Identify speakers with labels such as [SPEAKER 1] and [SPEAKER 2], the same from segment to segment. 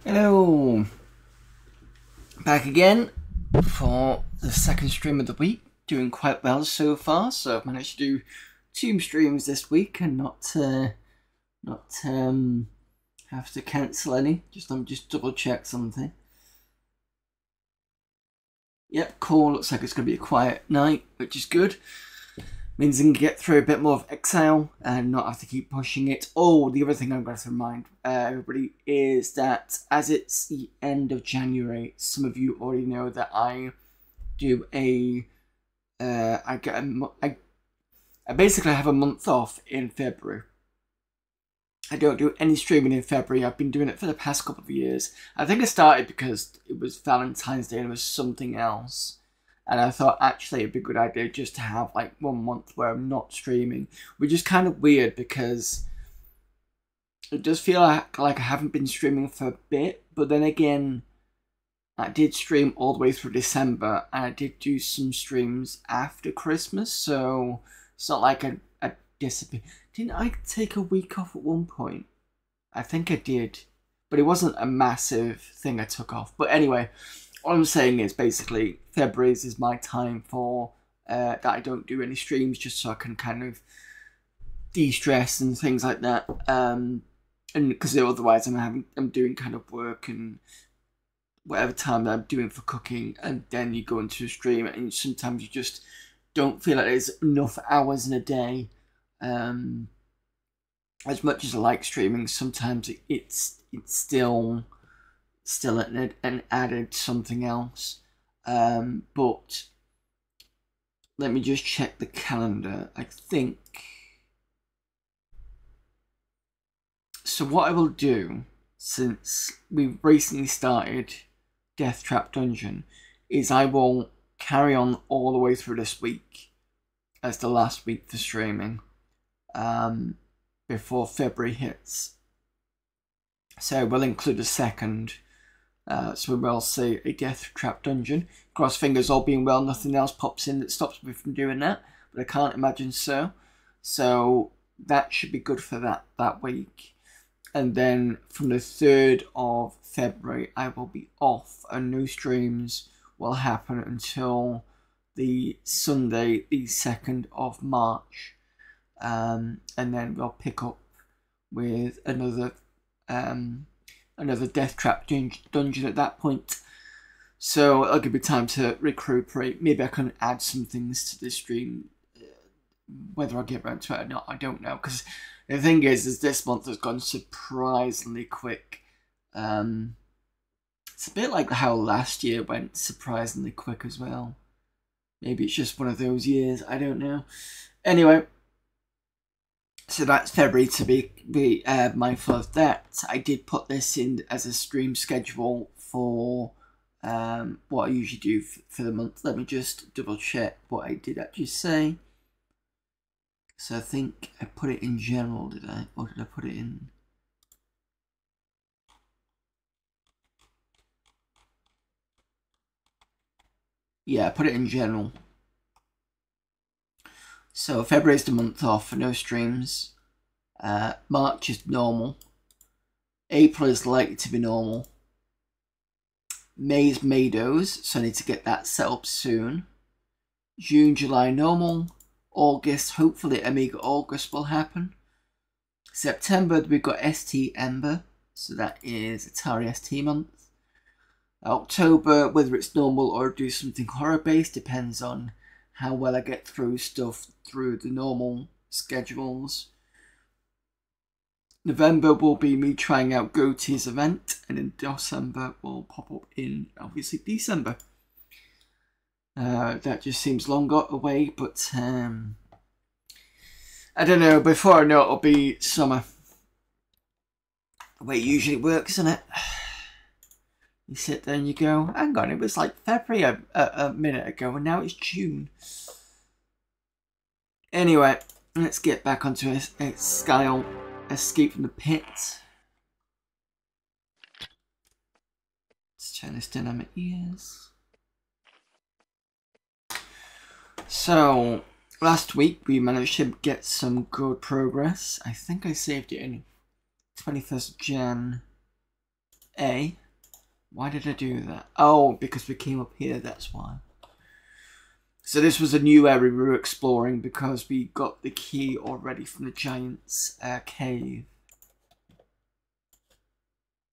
[SPEAKER 1] Hello, back again for the second stream of the week. Doing quite well so far, so I've managed to do 2 streams this week and not have to cancel any. Let me just double check something. Yep, cool. Looks like it's going to be a quiet night, which is good. Means I can get through a bit more of Exile and not have to keep pushing it. Oh, the other thing I'm going to remind everybody is that as it's the end of January, some of you already know that I do I basically have a month off in February. I don't do any streaming in February. I've been doing it for the past couple of years. I think I started because it was Valentine's Day and it was something else. And I thought actually it'd be a good idea just to have like 1 month where I'm not streaming, which is kind of weird because it does feel like I haven't been streaming for a bit. But then again, I did stream all the way through December and I did do some streams after Christmas. So it's not like I disappeared. Didn't I take a week off at one point? I think I did, but it wasn't a massive thing I took off. But anyway, all I'm saying is basically February is my time for that I don't do any streams, just so I can kind of de-stress and things like that. And because otherwise I'm doing kind of work and whatever time that I'm doing for cooking, and then you go into a stream and sometimes you just don't feel like there's enough hours in a day. As much as I like streaming, sometimes it's still an added something else. But let me just check the calendar. I think so. What I will do, since we've recently started Death Trap Dungeon, is I will carry on all the way through this week as the last week for streaming before February hits. So we'll include a second. So we will see a Death Trap Dungeon. Cross fingers, all being well, nothing else pops in that stops me from doing that. But I can't imagine so. So that should be good for that week. And then from the 3rd of February, I will be off and no streams will happen until the Sunday, the 2nd of March. And then we'll pick up with another Death Trap dungeon at that point. So it'll give me time to recuperate. Maybe I can add some things to this stream. Whether I get around to it or not, I don't know. Because the thing is this month has gone surprisingly quick. It's a bit like how last year went surprisingly quick as well. Maybe it's just one of those years, I don't know. Anyway, so that's February, to be mindful of that. I did put this in as a stream schedule for what I usually do for the month. Let me just double check what I did actually say. So I think I put it in general, did I? Or did I put it in? Yeah, I put it in general. So February is the month off for no streams. March is normal. April is likely to be normal. May's Maydos, so I need to get that set up soon. June, July normal. August, hopefully Amiga August will happen. September we've got ST Ember, so that is Atari ST month. October, whether it's normal or do something horror based, depends on how well I get through stuff through the normal schedules. November will be me trying out Goatee's event, and in December will pop up in obviously December. That just seems longer away, but I don't know, before I know it'll be summer. The way it usually works, isn't it? You sit there and you go, hang on, it was like February a minute ago and now it's June. Anyway, let's get back onto Exile, Escape from the Pit. Let's turn this down on my ears. So, last week we managed to get some good progress. I think I saved it in 21st of Jan. A. Why did I do that? Oh, because we came up here, that's why. So this was a new area we were exploring because we got the key already from the giant's cave.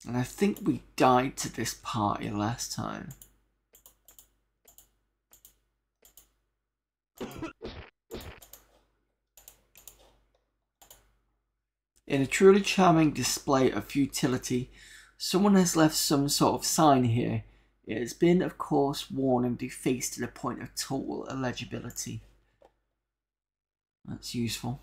[SPEAKER 1] And I think we died to this party last time. In a truly charming display of futility, someone has left some sort of sign here. It has been, of course, worn and defaced to the point of total illegibility. That's useful.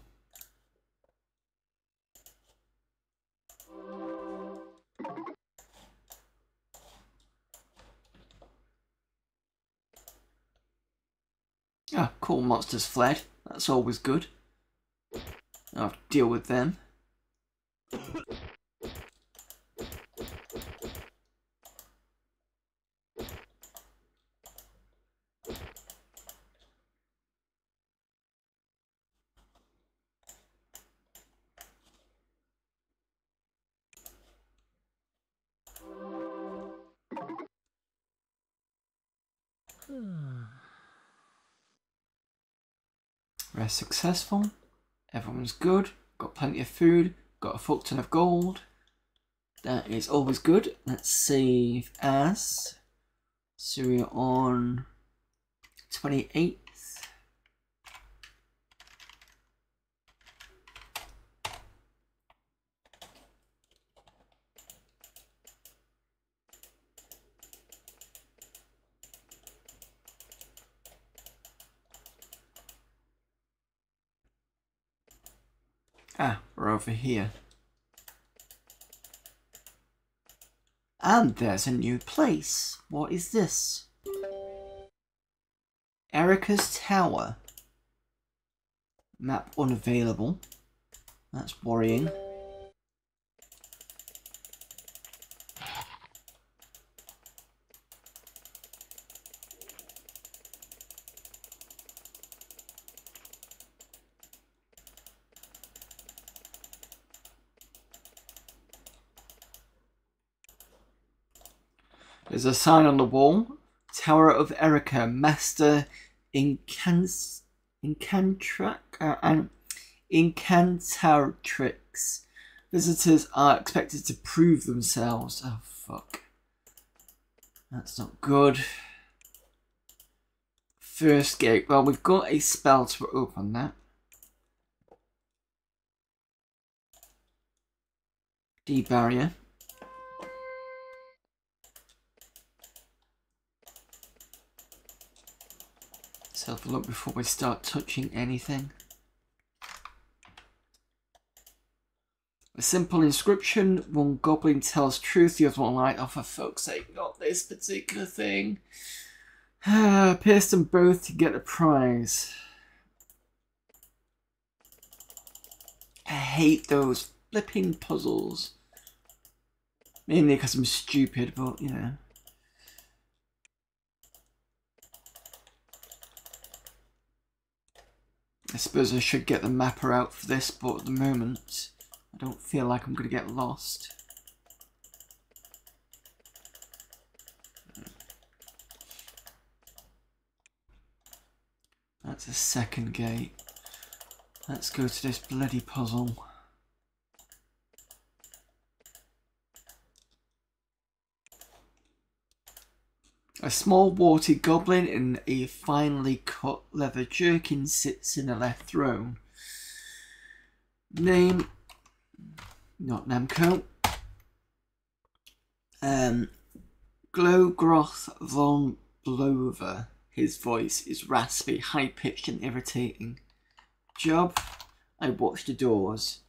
[SPEAKER 1] Ah, cool, monsters fled. That's always good. I'll have to deal with them. Rest successful. Everyone's good. Got plenty of food. Got a full ton of gold. That is always good. Let's save as. So we're on 28th. Ah, we're over here. And there's a new place. What is this? Erica's Tower. Map unavailable. That's worrying. There's a sign on the wall. Tower of Erica, Master Incantatrix. Visitors are expected to prove themselves. Oh, fuck. That's not good. First gate. Well, we've got a spell to open that. D-barrier. Let's have a look before we start touching anything. A simple inscription. One goblin tells truth, the other one lied. Oh, for fuck's sake, not this particular thing. Pierce them both to get a prize. I hate those flipping puzzles. Mainly because I'm stupid, but you know. I suppose I should get the mapper out for this, but at the moment I don't feel like I'm going to get lost. That's a second gate. Let's go to this bloody puzzle. A small warty goblin in a finely cut leather jerkin sits in the left throne. Name, not Namco. Glowgroth von Blover. His voice is raspy, high-pitched and irritating. Job, I watch the doors.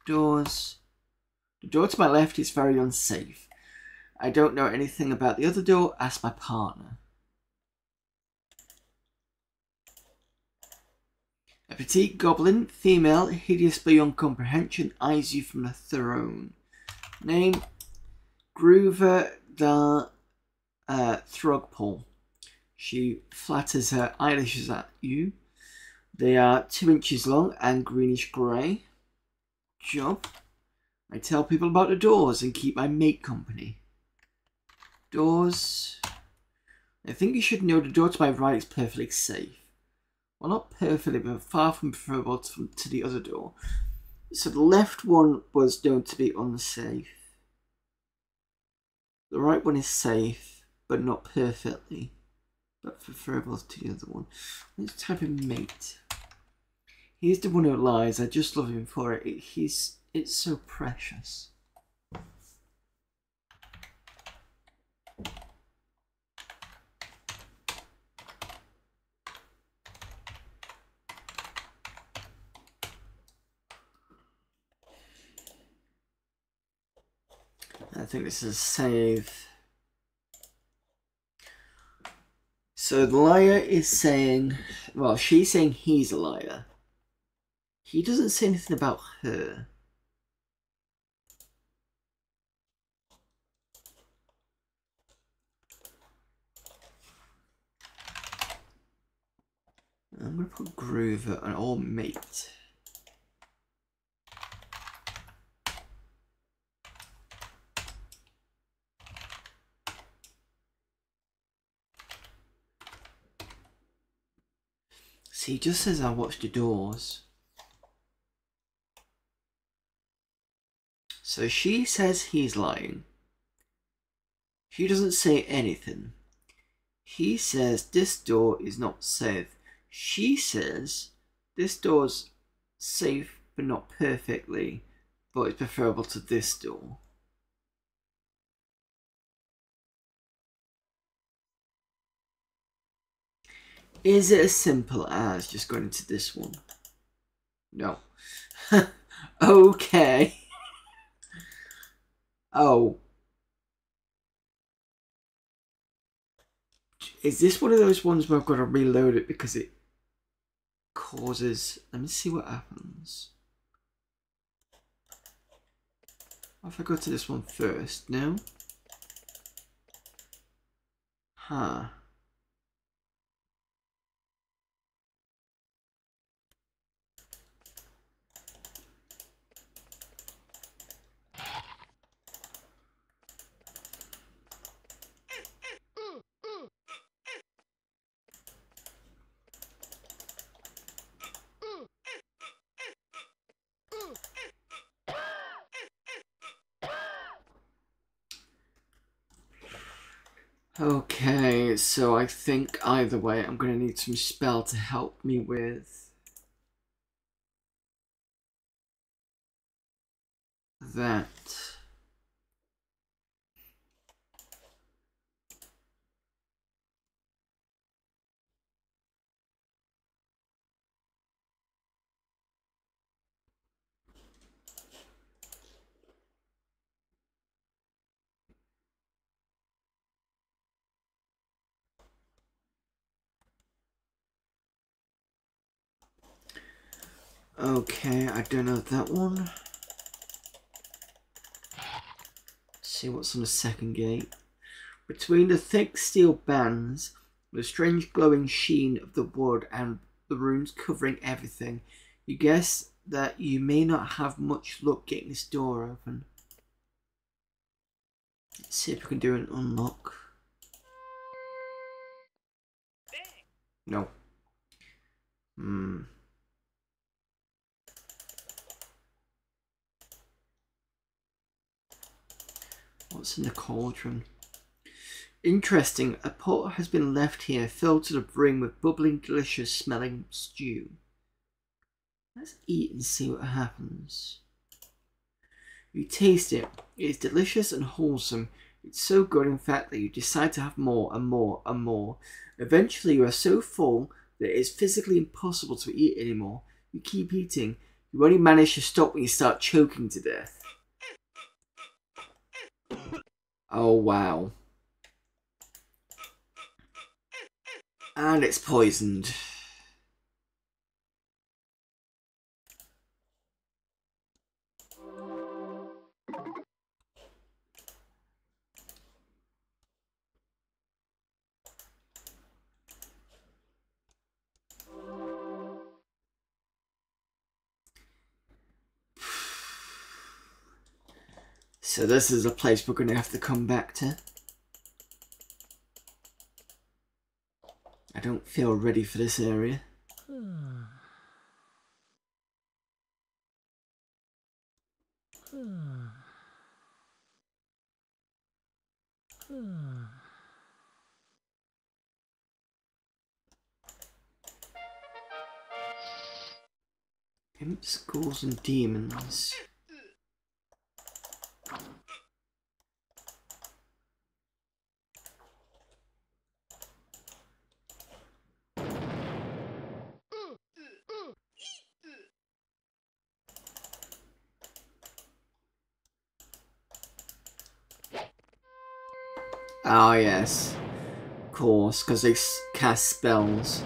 [SPEAKER 1] Doors. The door to my left is very unsafe. I don't know anything about the other door. Ask my partner. A petite goblin, female, hideous beyond comprehension, eyes you from the throne. Name, Groover da Throgpole. She flatters her eyelashes at you. They are 2 inches long and greenish grey. Job, I tell people about the doors and keep my mate company. Doors. I think you should know the door to my right is perfectly safe. Well, not perfectly, but far from preferable to the other door. So the left one was known to be unsafe. The right one is safe, but not perfectly, but preferable to the other one. Let's type in mate. He's the one who lies. I just love him for it. It's so precious. I think this is save. So the liar is saying, well, she's saying he's a liar. He doesn't say anything about her. I'm going to put Groover on all mate. See, he just says I watched the doors. So she says he's lying. She doesn't say anything. He says this door is not safe. She says this door's safe but not perfectly, but it's preferable to this door. Is it as simple as just going into this one? No. Okay. Oh. Is this one of those ones where I've got to reload it because it causes... Let me see what happens. What if I go to this one first? No? Huh. Okay, so I think either way I'm going to need some spell to help me with that. Okay, I don't know that one. Let's see what's on the second gate. Between the thick steel bands, the strange glowing sheen of the wood and the runes covering everything, you guess that you may not have much luck getting this door open. Let's see if we can do an unlock. No. What's in the cauldron? Interesting, a pot has been left here filled to the brim with bubbling, delicious smelling stew. Let's eat and see what happens. You taste it. It is delicious and wholesome. It's so good, in fact, that you decide to have more and more and more. Eventually, you are so full that it is physically impossible to eat anymore. You keep eating. You only manage to stop when you start choking to death. Oh, wow. And it's poisoned. So this is a place we're going to have to come back to. don't feel ready for this area. Imps, ghouls, and demons. Oh yes, of course, because they cast spells.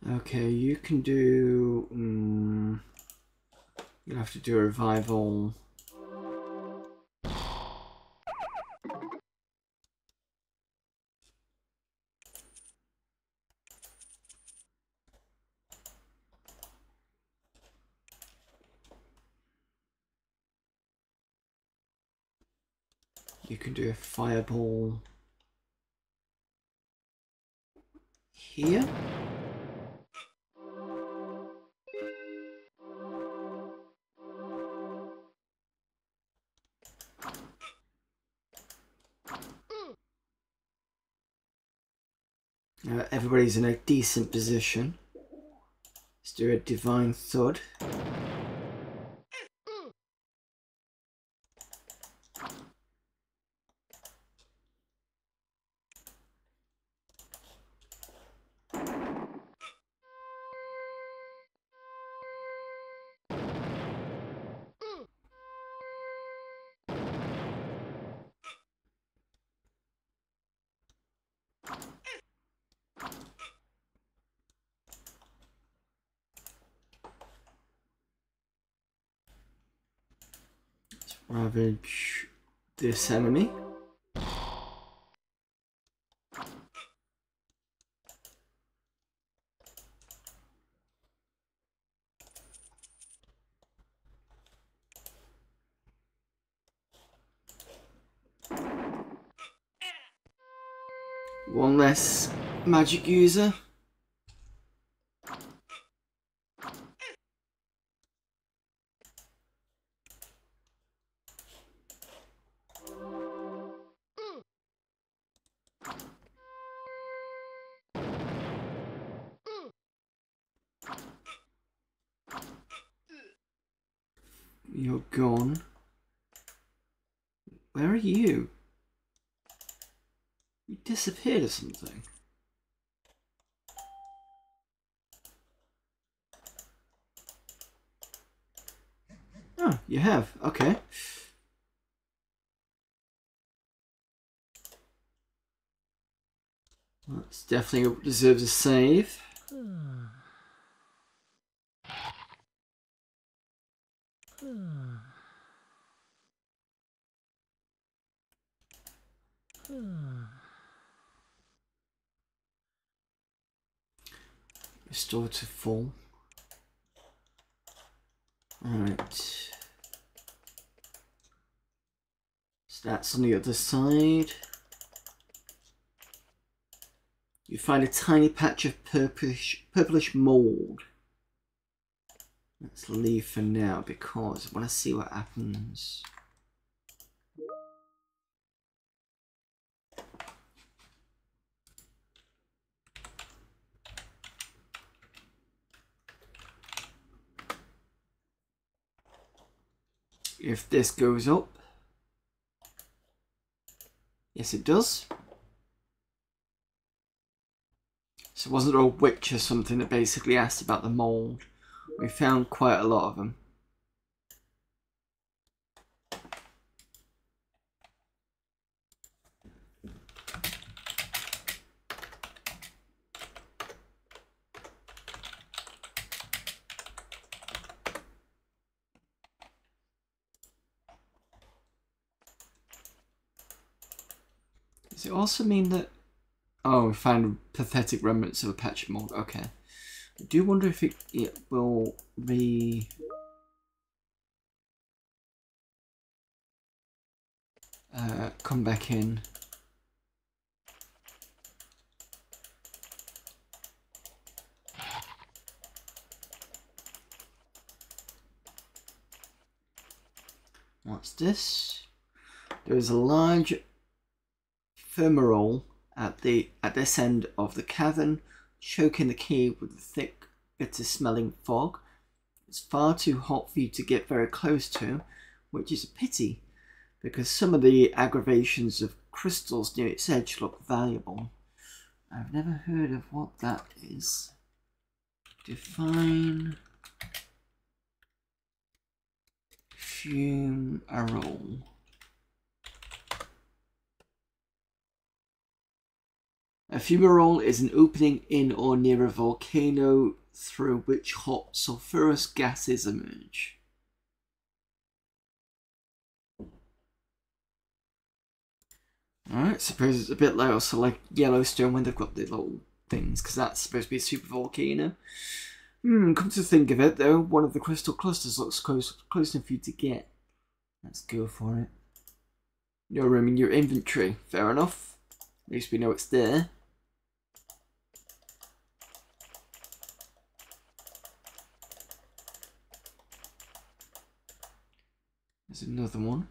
[SPEAKER 1] Okay, you can do... you'll have to do a revival. You can do a fireball here. Everybody's in a decent position. Let's do a divine thud. Ravage this enemy. One less magic user. You're gone. Where are you? You disappeared or something. Oh, you have. Okay. That's definitely deserves a save. Restore to full. Alright. So that's on the other side. You find a tiny patch of purplish mold. Let's leave for now because I want to see what happens. If this goes up. Yes, it does. So wasn't there a witch or something that basically asked about the mold? We found quite a lot of them. Does it also mean that... Oh, we find pathetic remnants of a patch of mold. Okay. I do wonder if it will come back in. What's this? There is a large fumarole at this end of the cavern, choking the cave with a thick, bitter-smelling fog. It's far too hot for you to get very close to, which is a pity, because some of the aggravations of crystals near its edge look valuable. I've never heard of what that is. Define fumarole. A fumarole is an opening in or near a volcano through which hot sulfurous gases emerge. Alright, suppose it's a bit like also like Yellowstone when they've got the little things, because that's supposed to be a super volcano. Come to think of it though, one of the crystal clusters looks close enough for you to get. Let's go for it. No room in your inventory, fair enough. At least we know it's there. There's another one.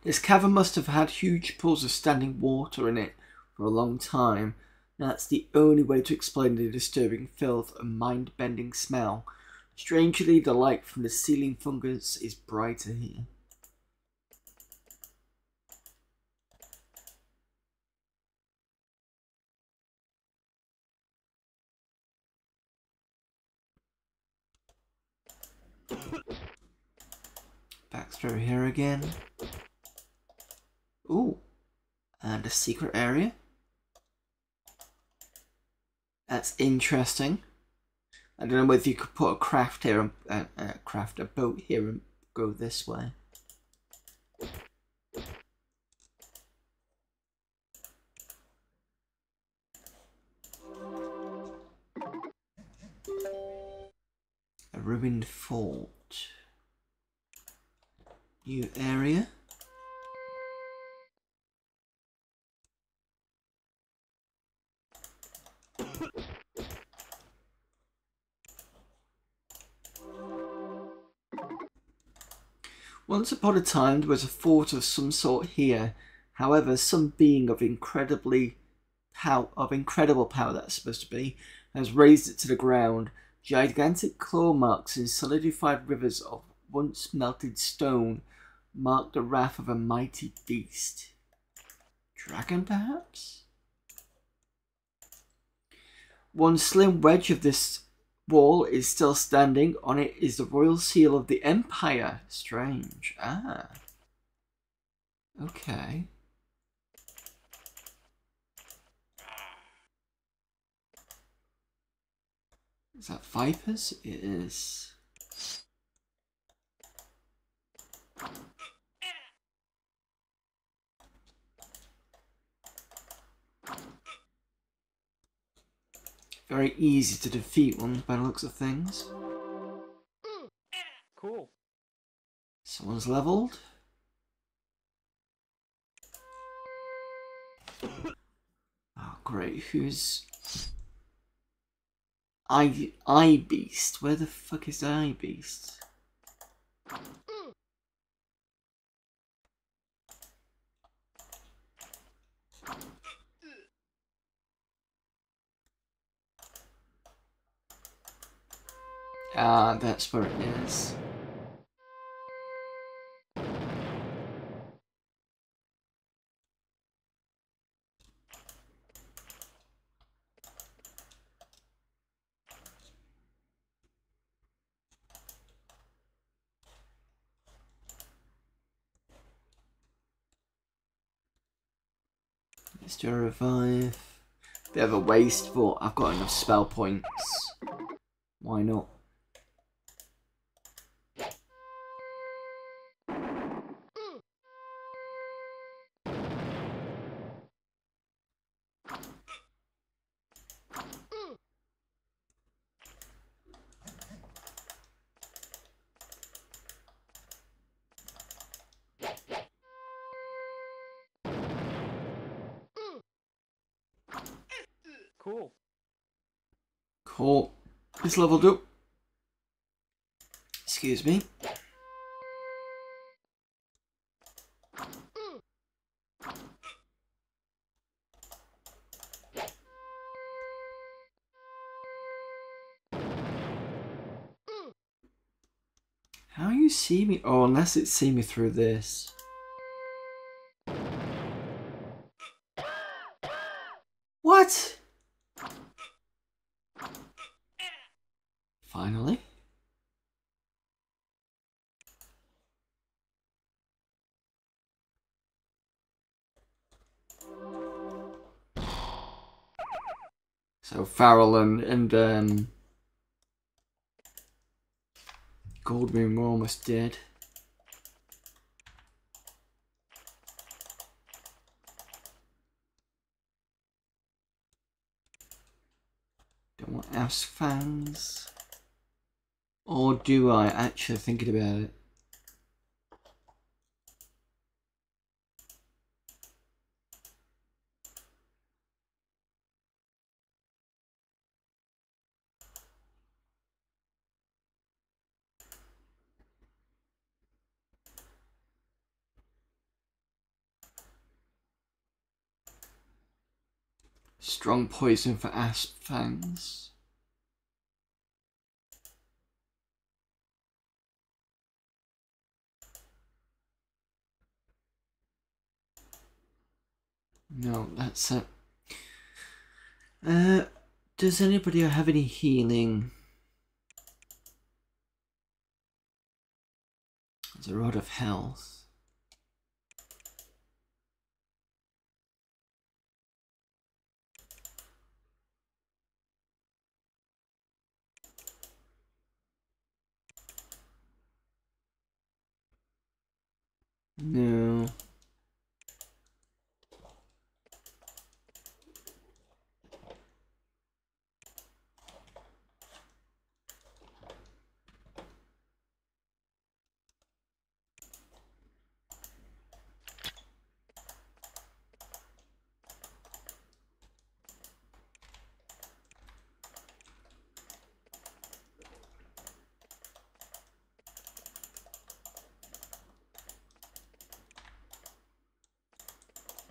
[SPEAKER 1] This cavern must have had huge pools of standing water in it for a long time. That's the only way to explain the disturbing filth and mind-bending smell. Strangely, the light from the ceiling fungus is brighter here. Back through here again. Ooh, and a secret area. That's interesting. I don't know whether you could put a craft here and craft a boat here and go this way. A ruined fort. New area. Once upon a time there was a fort of some sort here. However, some being of incredible power, that's supposed to be, has raised it to the ground. Gigantic claw marks in solidified rivers of once melted stone mark the wrath of a mighty beast. Dragon, perhaps? One slim wedge of this wall is still standing. On it is the royal seal of the Empire. Strange. Ah. Okay. Is that vipers? It is. Very easy to defeat one by the looks of things.
[SPEAKER 2] Cool.
[SPEAKER 1] Someone's leveled. Oh great, who's... I Beast? Where the fuck is the I Beast? Ah, that's where it is. Let's do a revive. Bit of a waste, but I've got enough spell points. Why not?
[SPEAKER 2] Cool.
[SPEAKER 1] Cool. It's leveled up. Excuse me. How you see me? Oh, unless it's see me through this. What? Finally. So Farrell and Goldwing were almost dead. Don't want Ass fans. Or do I? Actually thinking about it. Strong poison for Asp fangs. No, that's it. Does anybody have any healing? There's a rod of health. No.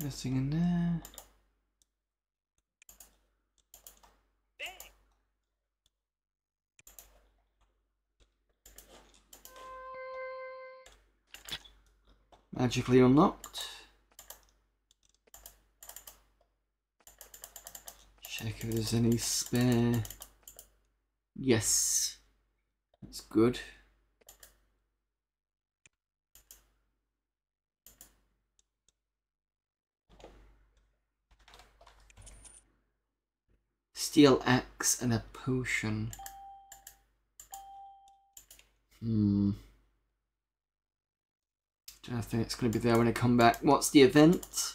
[SPEAKER 1] Nothing in there. Magically unlocked. Check if there's any spare. Yes. That's good. Steel axe and a potion. I think it's going to be there when I come back. What's the event?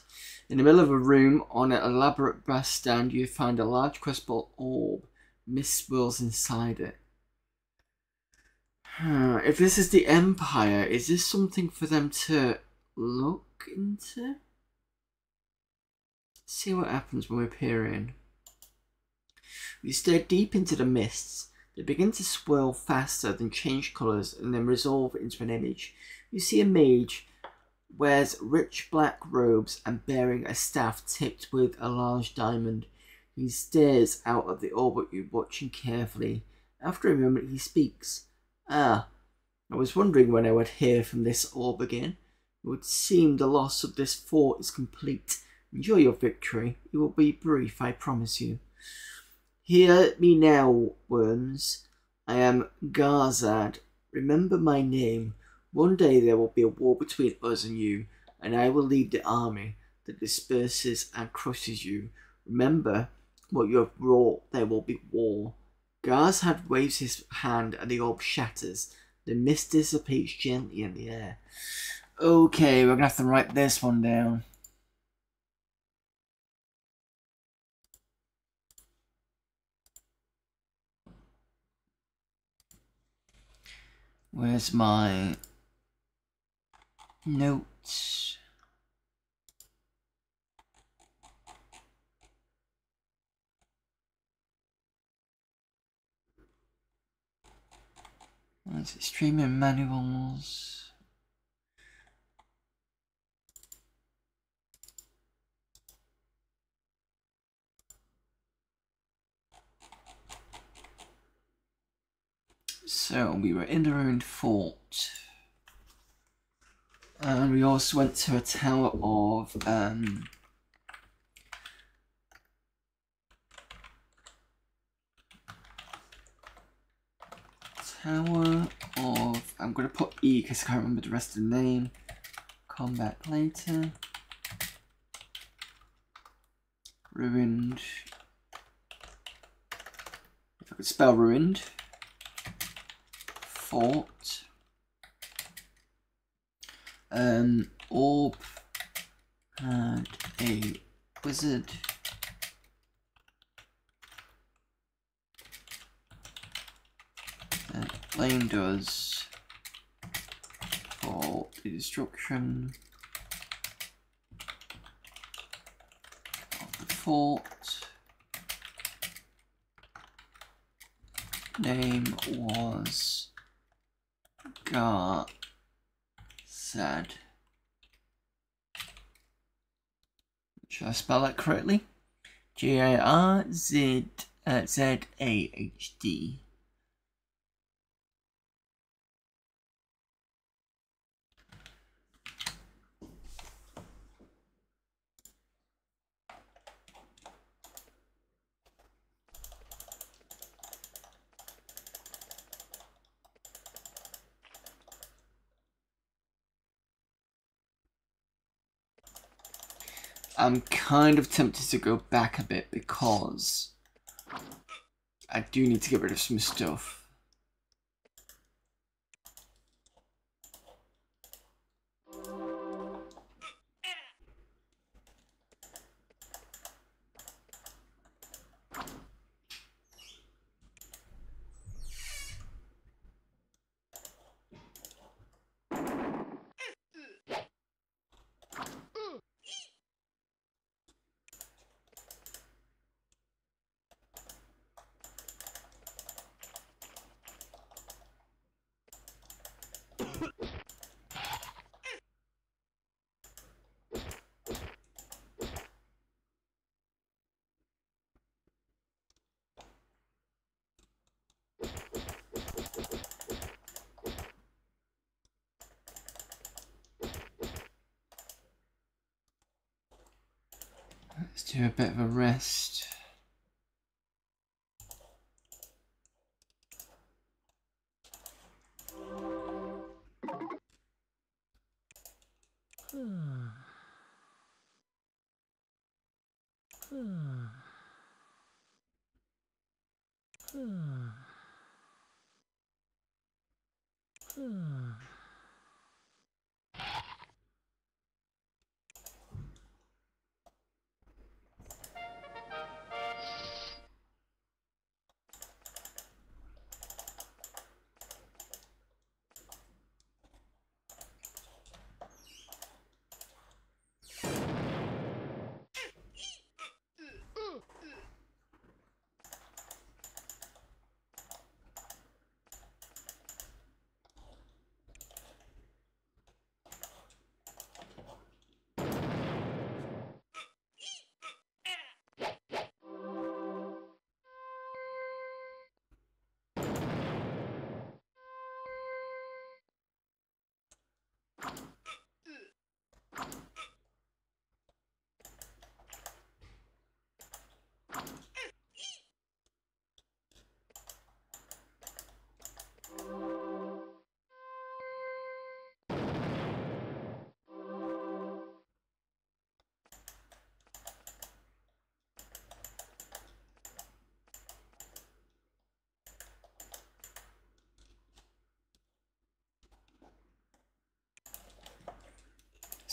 [SPEAKER 1] In the middle of a room on an elaborate brass stand, you find a large crystal orb. Mist swirls inside it. If this is the Empire, is this something for them to look into? See what happens when we peer in. You stare deep into the mists. They begin to swirl faster, then change colours, and then resolve into an image. You see a mage wears rich black robes and bearing a staff tipped with a large diamond. He stares out at the orb at you, watching carefully. After a moment he speaks. Ah, I was wondering when I would hear from this orb again. It would seem the loss of this fort is complete. Enjoy your victory. It will be brief, I promise you. Hear me now, worms. I am Garzad. Remember my name. One day there will be a war between us and you, and I will lead the army that disperses and crushes you. Remember what you have wrought. There will be war. Garzad waves his hand and the orb shatters. The mist dissipates gently in the air. Okay, we're going to have to write this one down. Where's my notes? What's it? Streaming manuals. So we were in the ruined fort. And we also went to a tower of I'm gonna put E because I can't remember the rest of the name. Come back later. Ruined. If I could spell ruined. Fort. Orb had a wizard. And Lane does for the destruction of the fort. Name was Sad. Should I spell that correctly? Garzahd. I'm kind of tempted to go back a bit because I do need to get rid of some stuff. Let's do a bit of a rest.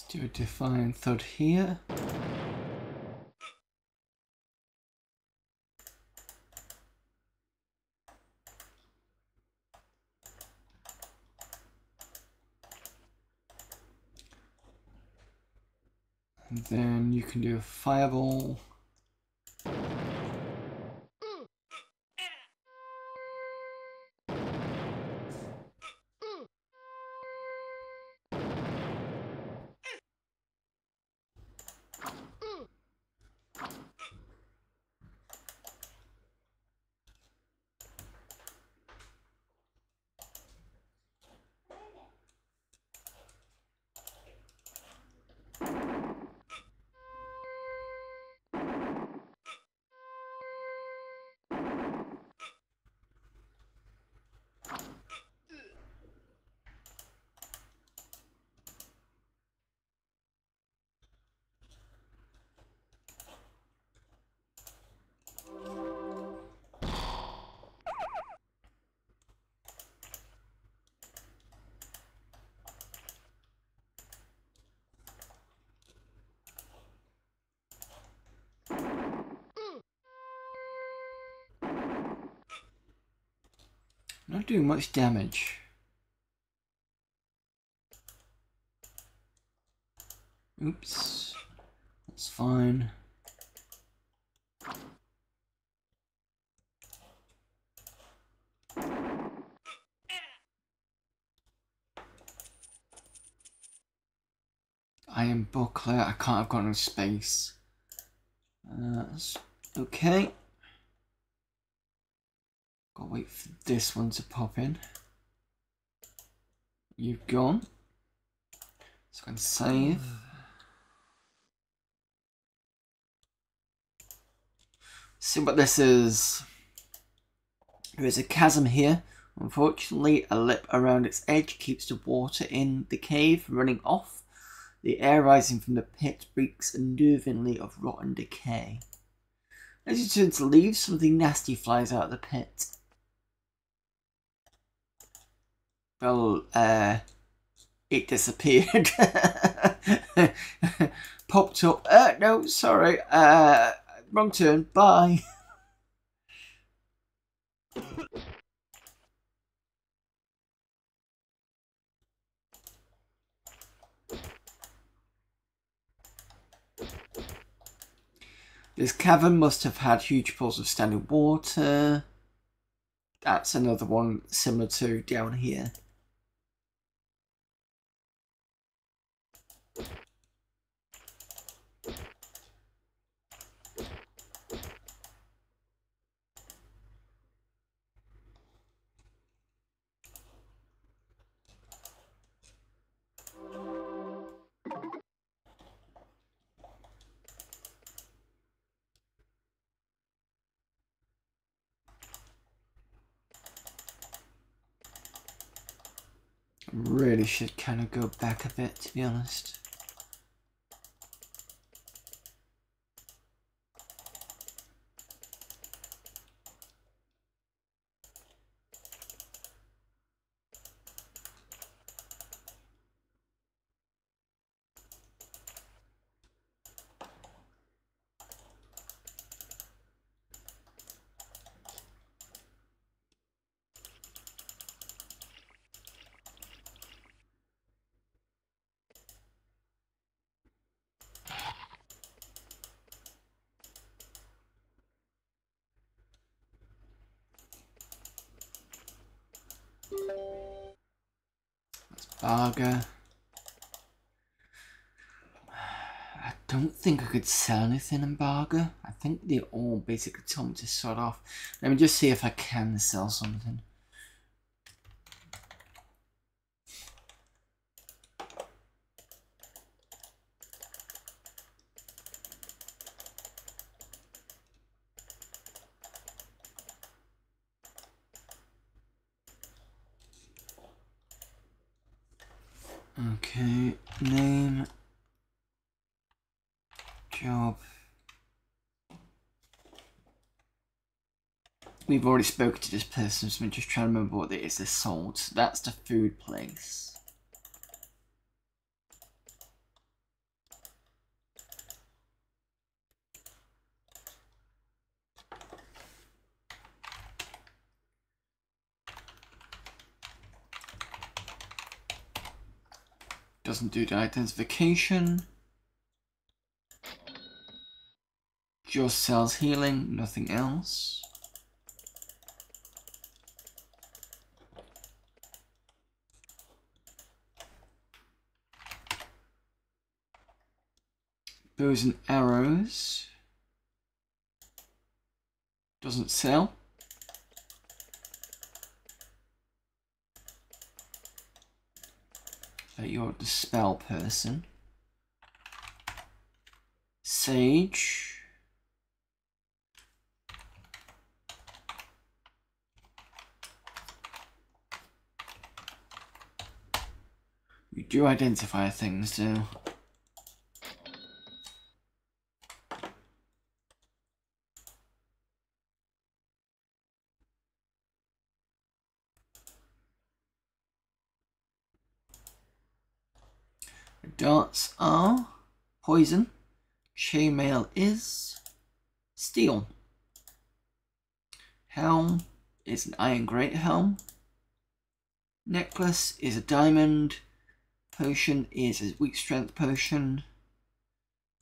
[SPEAKER 1] Let's do a define thud here. And then you can do a fireball. Not doing much damage. Oops. That's fine. Iron buckler. I can't have got no space. Okay. Gotta wait for this one to pop in. You've gone. So I can save. See what this is. There is a chasm here. Unfortunately, a lip around its edge keeps the water in the cave running off. The air rising from the pit reeks unnervingly of rotten decay. As you turn to leave, something nasty flies out of the pit. Well, it disappeared. Popped up. No, sorry. Wrong turn. Bye. This cavern must have had huge pools of standing water. That's another one similar to down here. Really should kind of go back a bit, to be honest. Barger. I don't think I could sell anything in Barger. I think they all basically told me to sort off. Let me just see if I can sell something. Okay, name, job. We've already spoken to this person, so I'm just trying to remember what it is they sold. So that's the food place. Doesn't do the identification. Just sells healing, nothing else. Bows and arrows. Doesn't sell. You're the spell person. Sage. You do identify things, too. Darts are poison. Chainmail is steel. Helm is an iron great helm. Necklace is a diamond. Potion is a weak strength potion.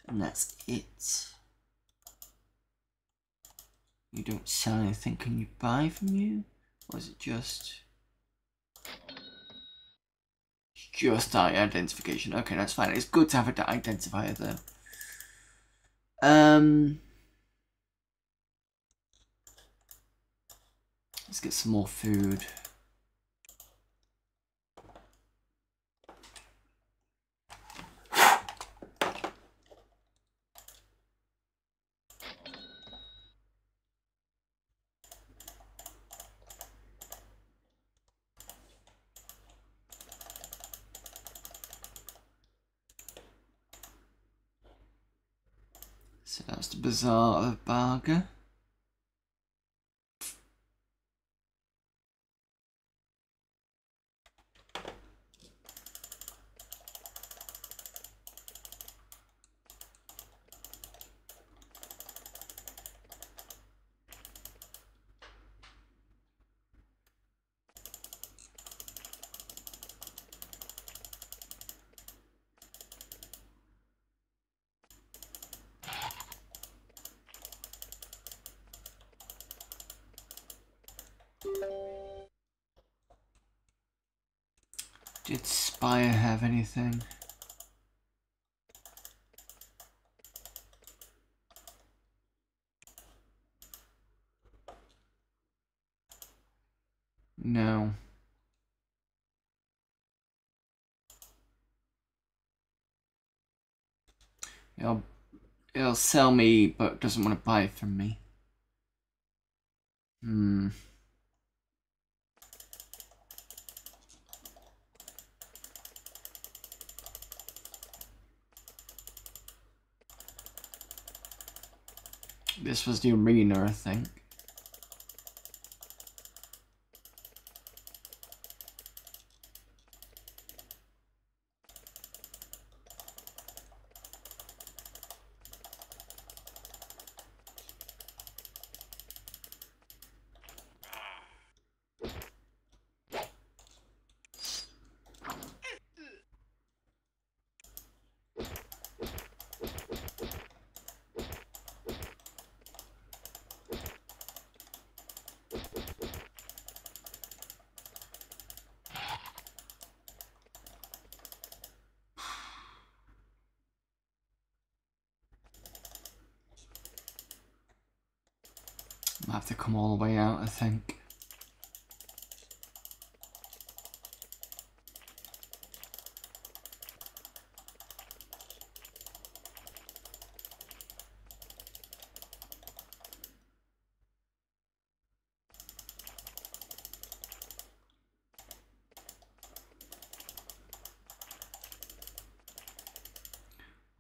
[SPEAKER 1] And that's it. You don't sell anything. Can you buy from you? Or is it just identification? Okay, that's fine. It's good to have an identifier though. Let's get some more food. So that's the Bazaar of Barga. Did Spire have anything? No. It'll sell me, but doesn't want to buy it from me. This was the arena, I think. I have to come all the way out, I think.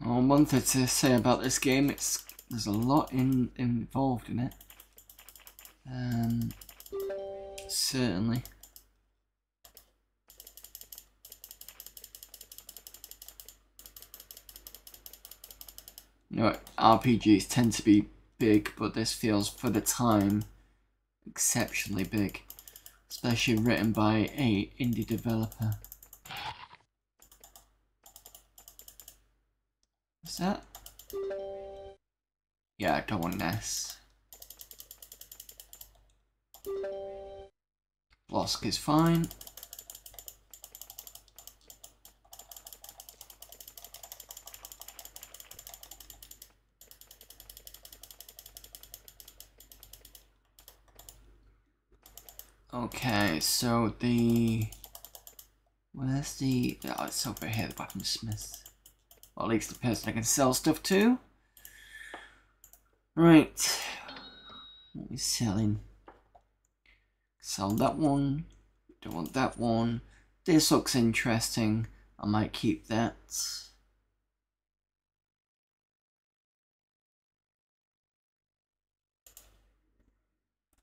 [SPEAKER 1] One thing to say about this game, there's a lot involved in it. Certainly. You know, RPGs tend to be big, but this feels, for the time, exceptionally big. Especially written by a indie developer. What's that? Yeah, I don't want an S. Blosk is fine. Okay, so where's the... Oh, it's over here, the weaponsmith. Or at least the person I can sell stuff to. Right. What are we selling? Sell that one. Don't want that one. This looks interesting. I might keep that.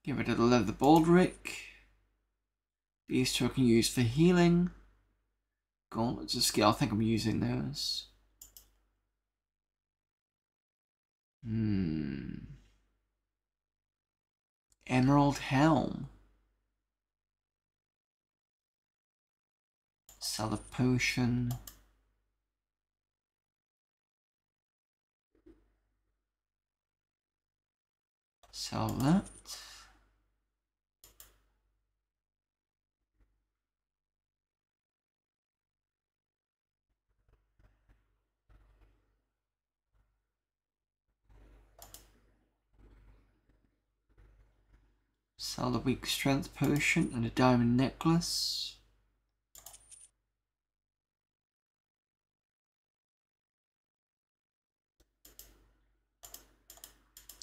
[SPEAKER 1] Get rid of the leather baldric. These two I can use for healing. Gauntlets of skill. I think I'm using those. Emerald helm. Sell the potion. Sell that. Sell the weak strength potion and a diamond necklace.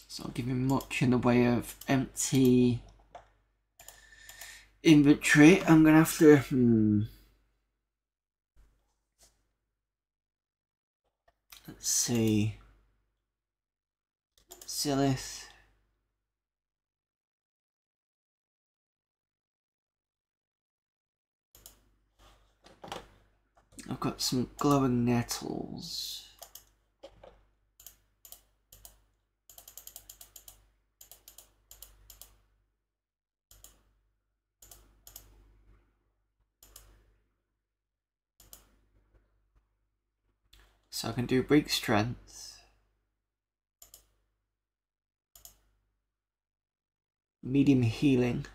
[SPEAKER 1] So I'll give him much in the way of empty inventory. I'm gonna have to let's see. Silith. I've got some glowing nettles. So I can do weak strength, medium healing,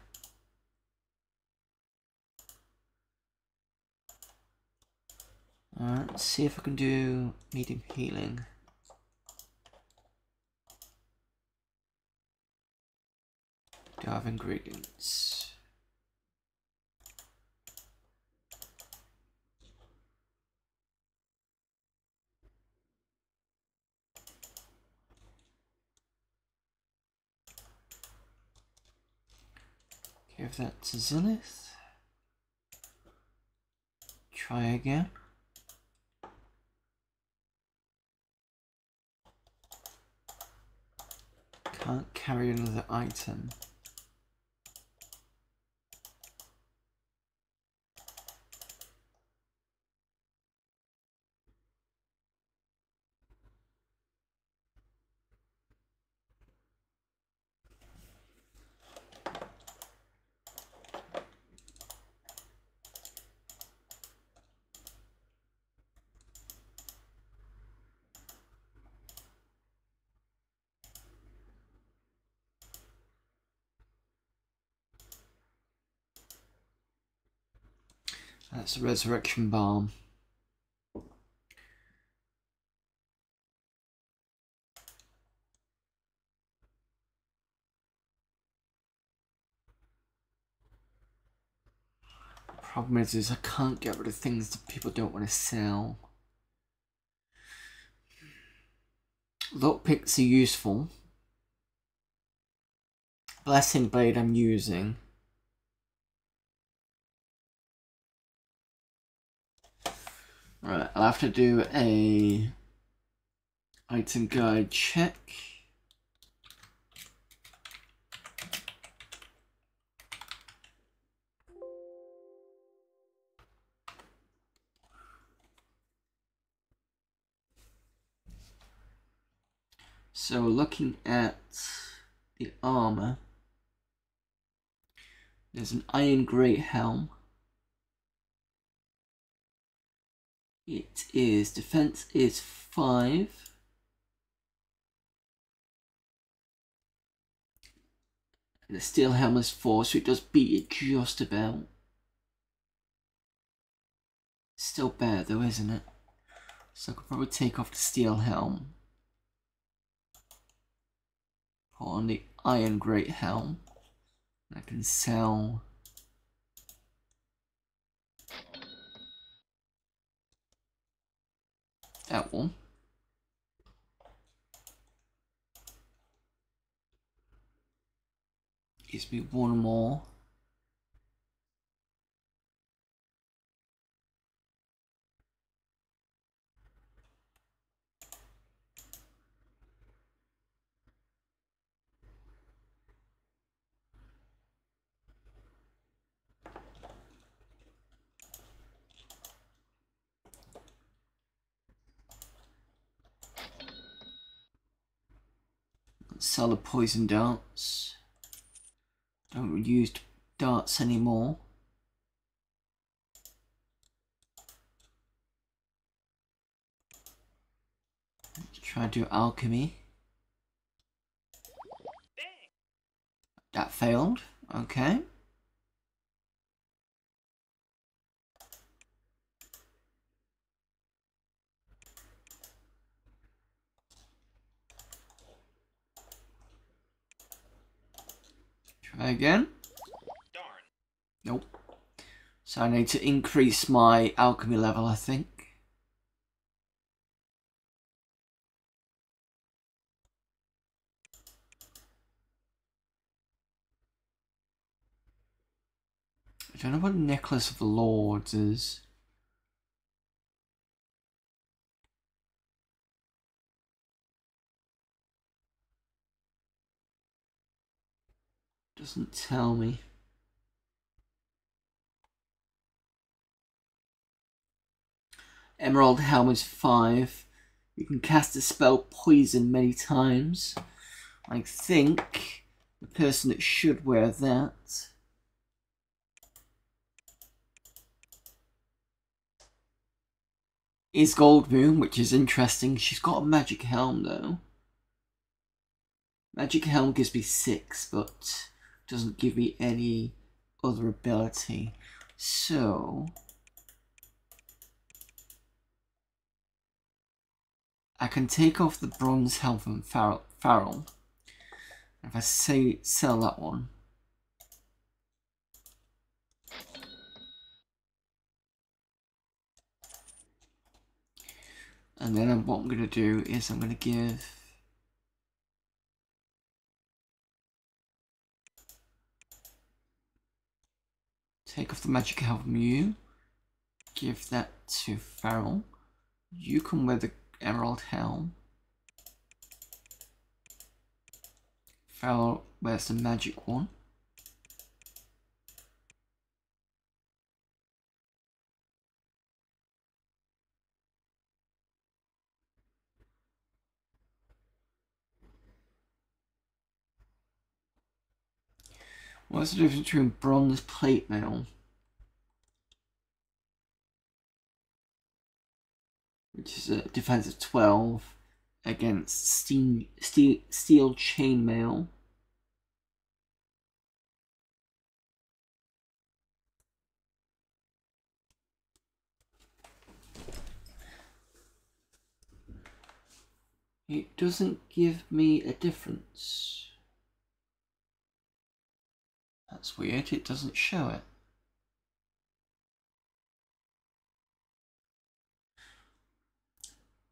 [SPEAKER 1] alright, let's see if I can do medium healing. Do I have ingredients? Give that to Zenith. Try again. Can't carry another item. That's a resurrection balm. Problem is I can't get rid of things that people don't want to sell. Lockpicks are useful. Blessing Blade I'm using. Right, I'll have to do a item guide check. So looking at the armor, there's an iron great helm. It is defense is 5. And the steel helm is 4, so it does beat it just about. Still better though, isn't it? So I could probably take off the steel helm. Put on the iron great helm. I can sell that one. Gives me one more. Sell the poison darts. Don't use darts anymore. Try to do alchemy. That failed. Okay. Try again.
[SPEAKER 2] Darn.
[SPEAKER 1] Nope. So I need to increase my alchemy level, I think. I don't know what Necklace of the Lords is. Doesn't tell me. Emerald Helm is 5. You can cast a spell Poison many times. I think the person that should wear that is Goldmoon, which is interesting. She's got a magic helm though. Magic helm gives me 6, but doesn't give me any other ability. So I can take off the bronze helm from Farrell. If I say sell that one. And then what I'm going to do is I'm going to give take off the magic helm from you. Give that to Farrell. You can wear the emerald helm. Farrell wears the magic one. What's the difference between bronze plate mail, which is a defense of 12, against steel chain mail? It doesn't give me a difference. That's weird, it doesn't show it.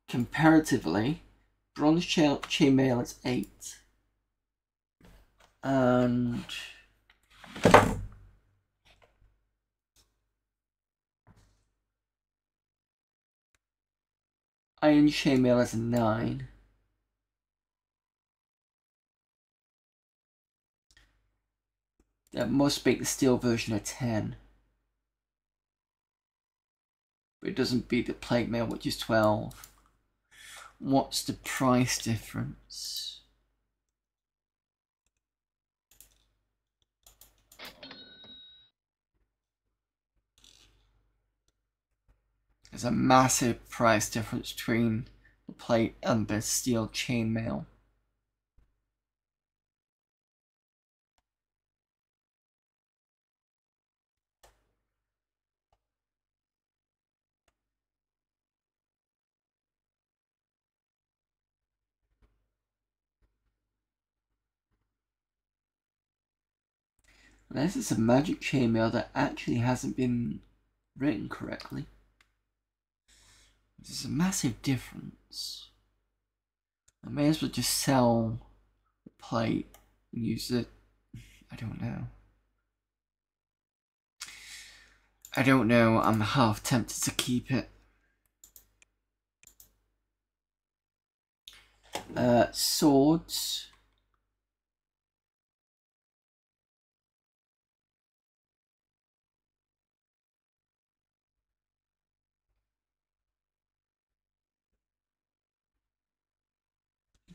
[SPEAKER 1] Comparatively, bronze chainmail is 8. And iron chainmail is a 9. That must make the steel version a 10. But it doesn't beat the plate mail, which is 12. What's the price difference? There's a massive price difference between the plate and the steel chainmail. Unless it's a magic chainmail that actually hasn't been written correctly. There's a massive difference. I may as well just sell the plate and use it. I don't know. I don't know. I'm half tempted to keep it. Swords.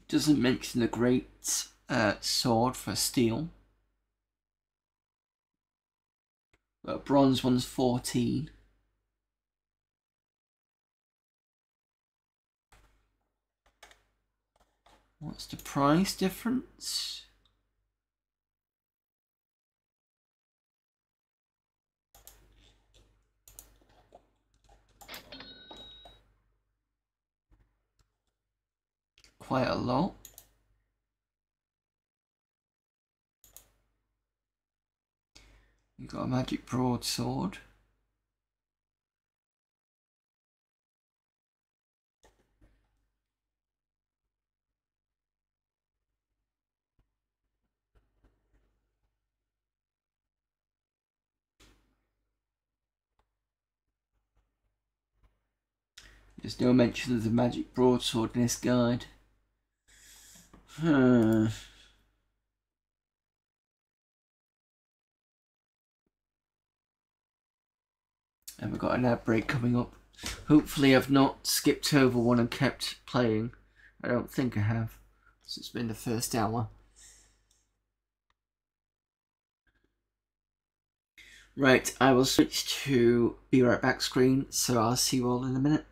[SPEAKER 1] Doesn't mention the great sword for steel. But bronze one's 14. What's the price difference? Quite a lot. You got a magic broadsword. There's no mention of the magic broadsword in this guide. And we've got an ad break coming up. Hopefully I've not skipped over one and kept playing. I don't think I have. So it's been the first hour. Right, I will switch to Be Right Back screen, so I'll see you all in a minute.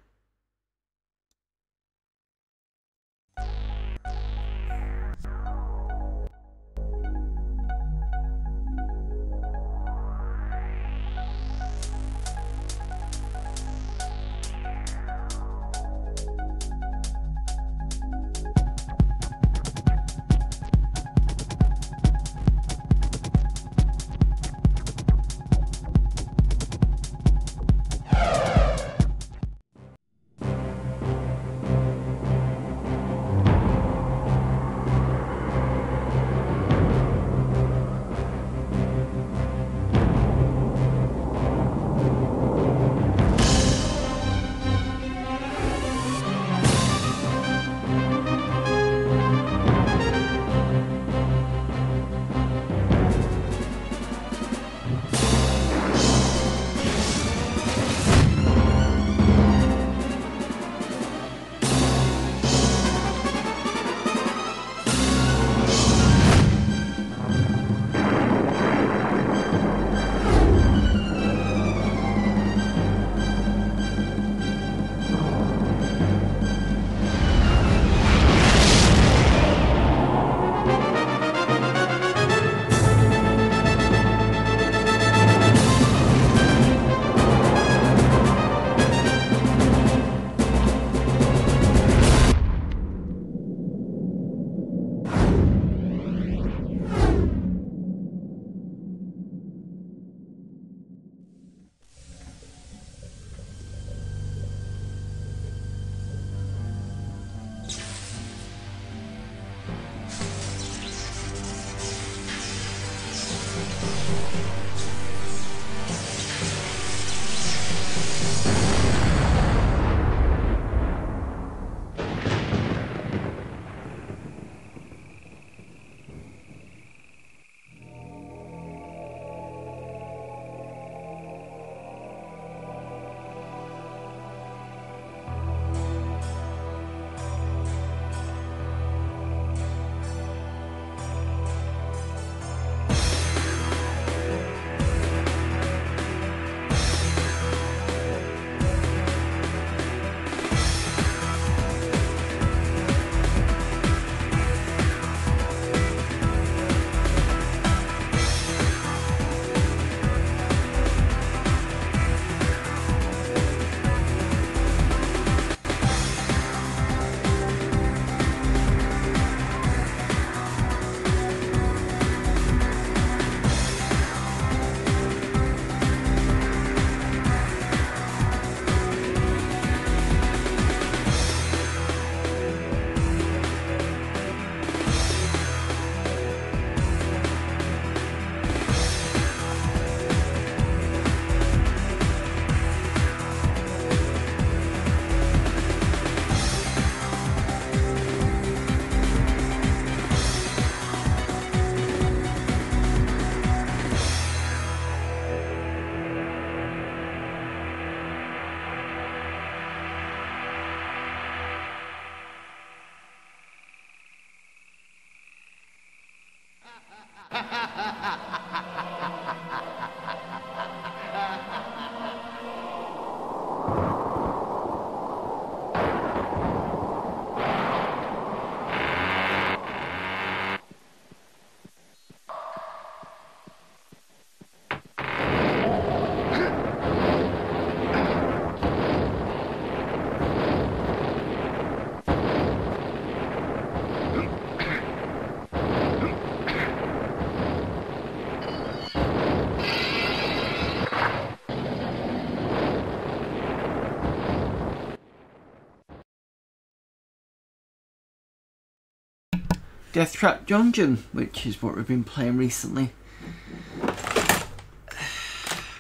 [SPEAKER 1] Death Trap Dungeon, which is what we've been playing recently.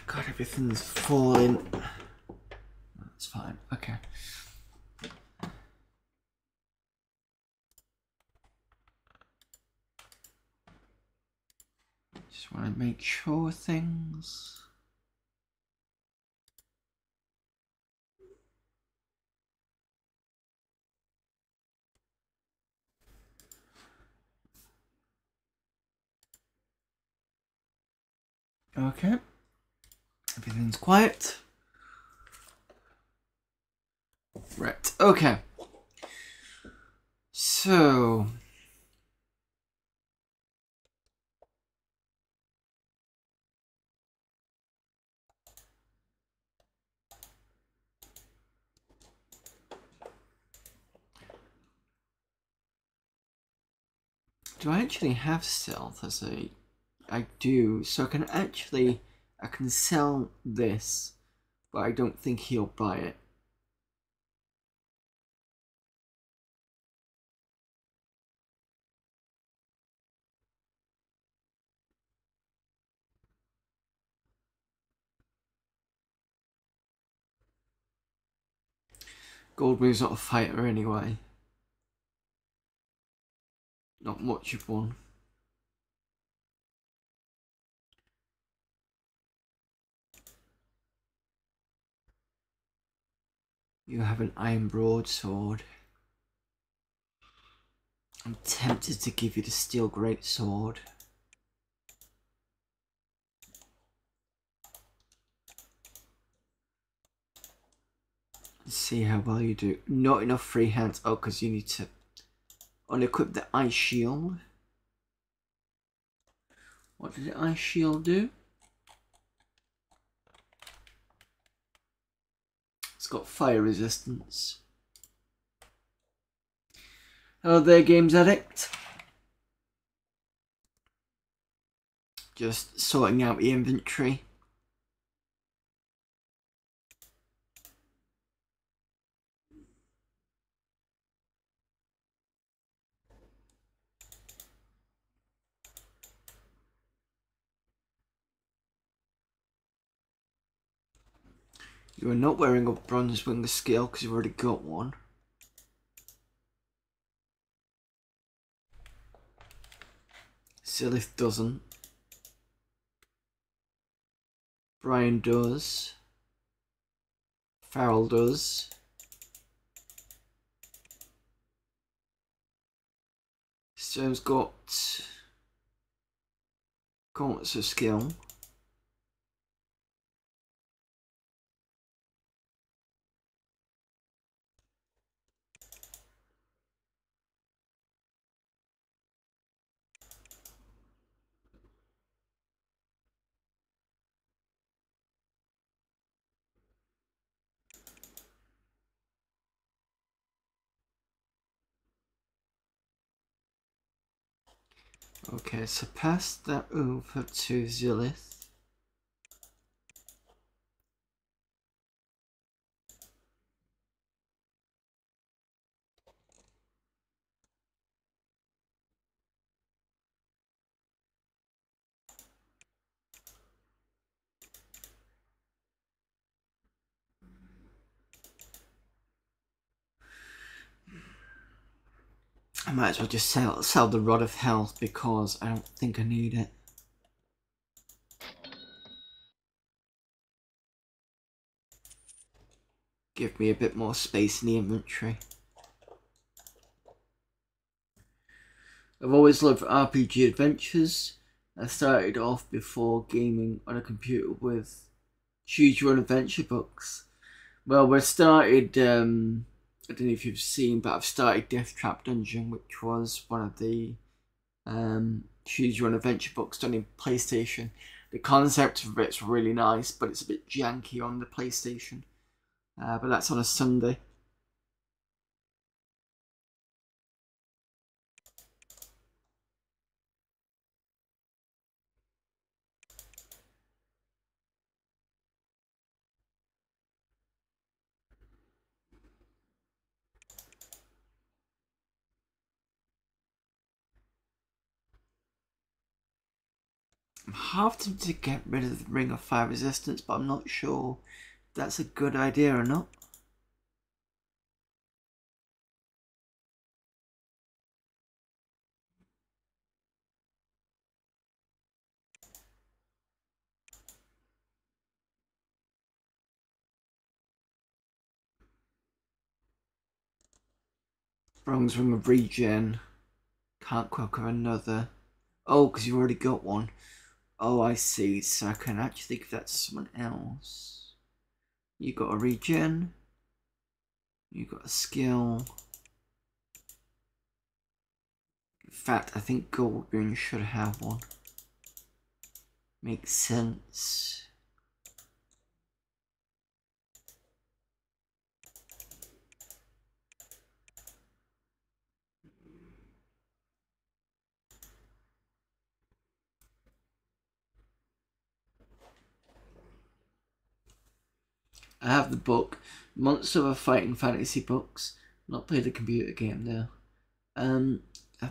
[SPEAKER 1] God, everything's falling. That's fine. Okay. Just want to make sure things. Okay. Everything's quiet. Right. Okay. So. Do I actually have stealth as a... I do, so I can sell this, but I don't think he'll buy it. Goldmoon's not a fighter anyway. Not much of one. You have an iron broadsword. I'm tempted to give you the steel greatsword. Let's see how well you do. Not enough free hands. Oh, because you need to unequip the ice shield. What did the ice shield do? It's got fire resistance. Hello there, Games Addict. Just sorting out the inventory. You are not wearing a bronze wing scale because you've already got one. Silith doesn't. Brian does. Farrell does. Storm's got gauntlets of skill. Okay, so pass that over to Zilith. I might as well just sell the Rod of Health because I don't think I need it. Give me a bit more space in the inventory. I've always loved RPG adventures. I started off before gaming on a computer with Choose Your Own Adventure books. Well, we started, I don't know if you've seen, but I've started Death Trap Dungeon, which was one of the Choose Your Own Adventure books done in PlayStation. The concept of it's really nice, but it's a bit janky on the PlayStation. But that's on a Sunday. I'm half tempted to get rid of the Ring of Fire resistance, but I'm not sure if that's a good idea or not. Bronze Ring of Regen. Can't conquer another. Oh, because you've already got one. Oh, I see. So I can actually give that to someone else. You got a regen. You got a skill. In fact, I think Goldmoon should have one. Makes sense. I have the book. Monster of Fighting Fantasy books. Not played a computer game though.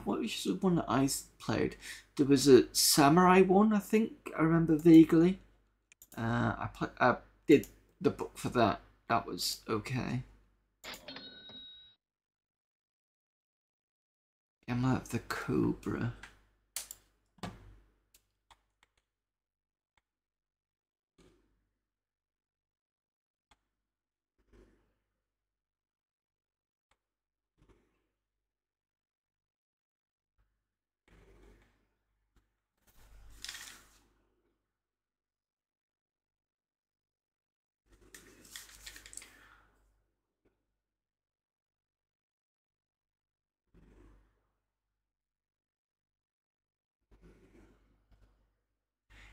[SPEAKER 1] What was the one that I played? There was a samurai one, I think. I remember vaguely. I did the book for that. That was okay. Emma of the Cobra.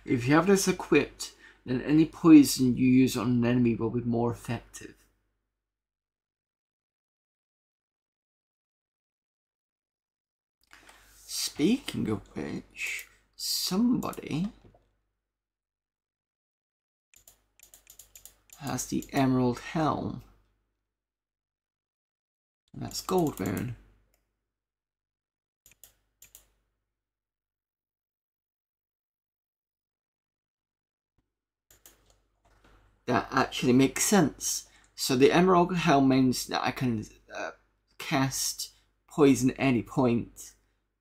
[SPEAKER 1] If you have this equipped, then any poison you use on an enemy will be more effective. Speaking of which, somebody has the Emerald Helm. And that's Goldmoon. That actually makes sense. So the Emerald Helm means that I can cast poison at any point,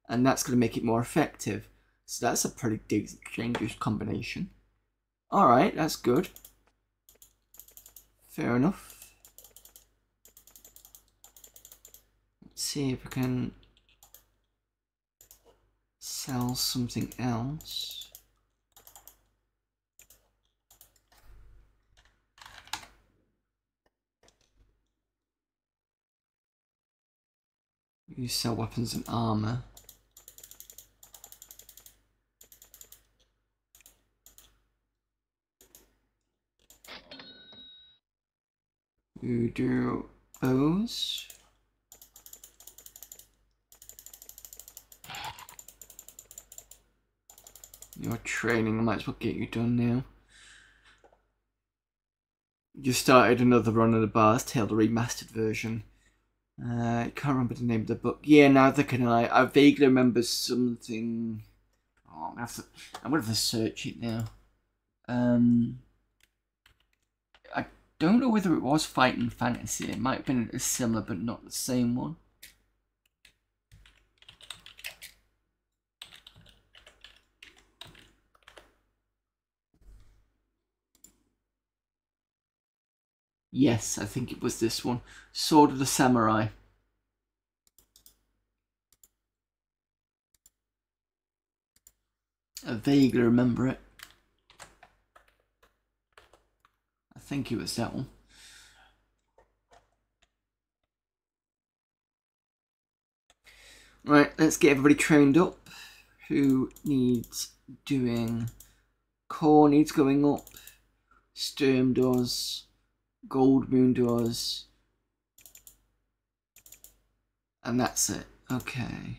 [SPEAKER 1] and that's going to make it more effective. So that's a pretty dangerous combination. Alright, that's good. Fair enough. Let's see if we can sell something else. You sell weapons and armor. You do those. Your training, I might as well get you done now. You started another run of the Bar's Tale, the remastered version. I can't remember the name of the book. Yeah, neither can I. I vaguely remember something. Oh, I'm gonna have to search it now. I don't know whether it was Fighting Fantasy. It might have been a similar, but not the same one. Yes, I think it was this one. Sword of the Samurai. I vaguely remember it. I think it was that one. Right, let's get everybody trained up. Who needs doing? Core needs going up. Sturm does. Goldmoon does. And that's it. Okay.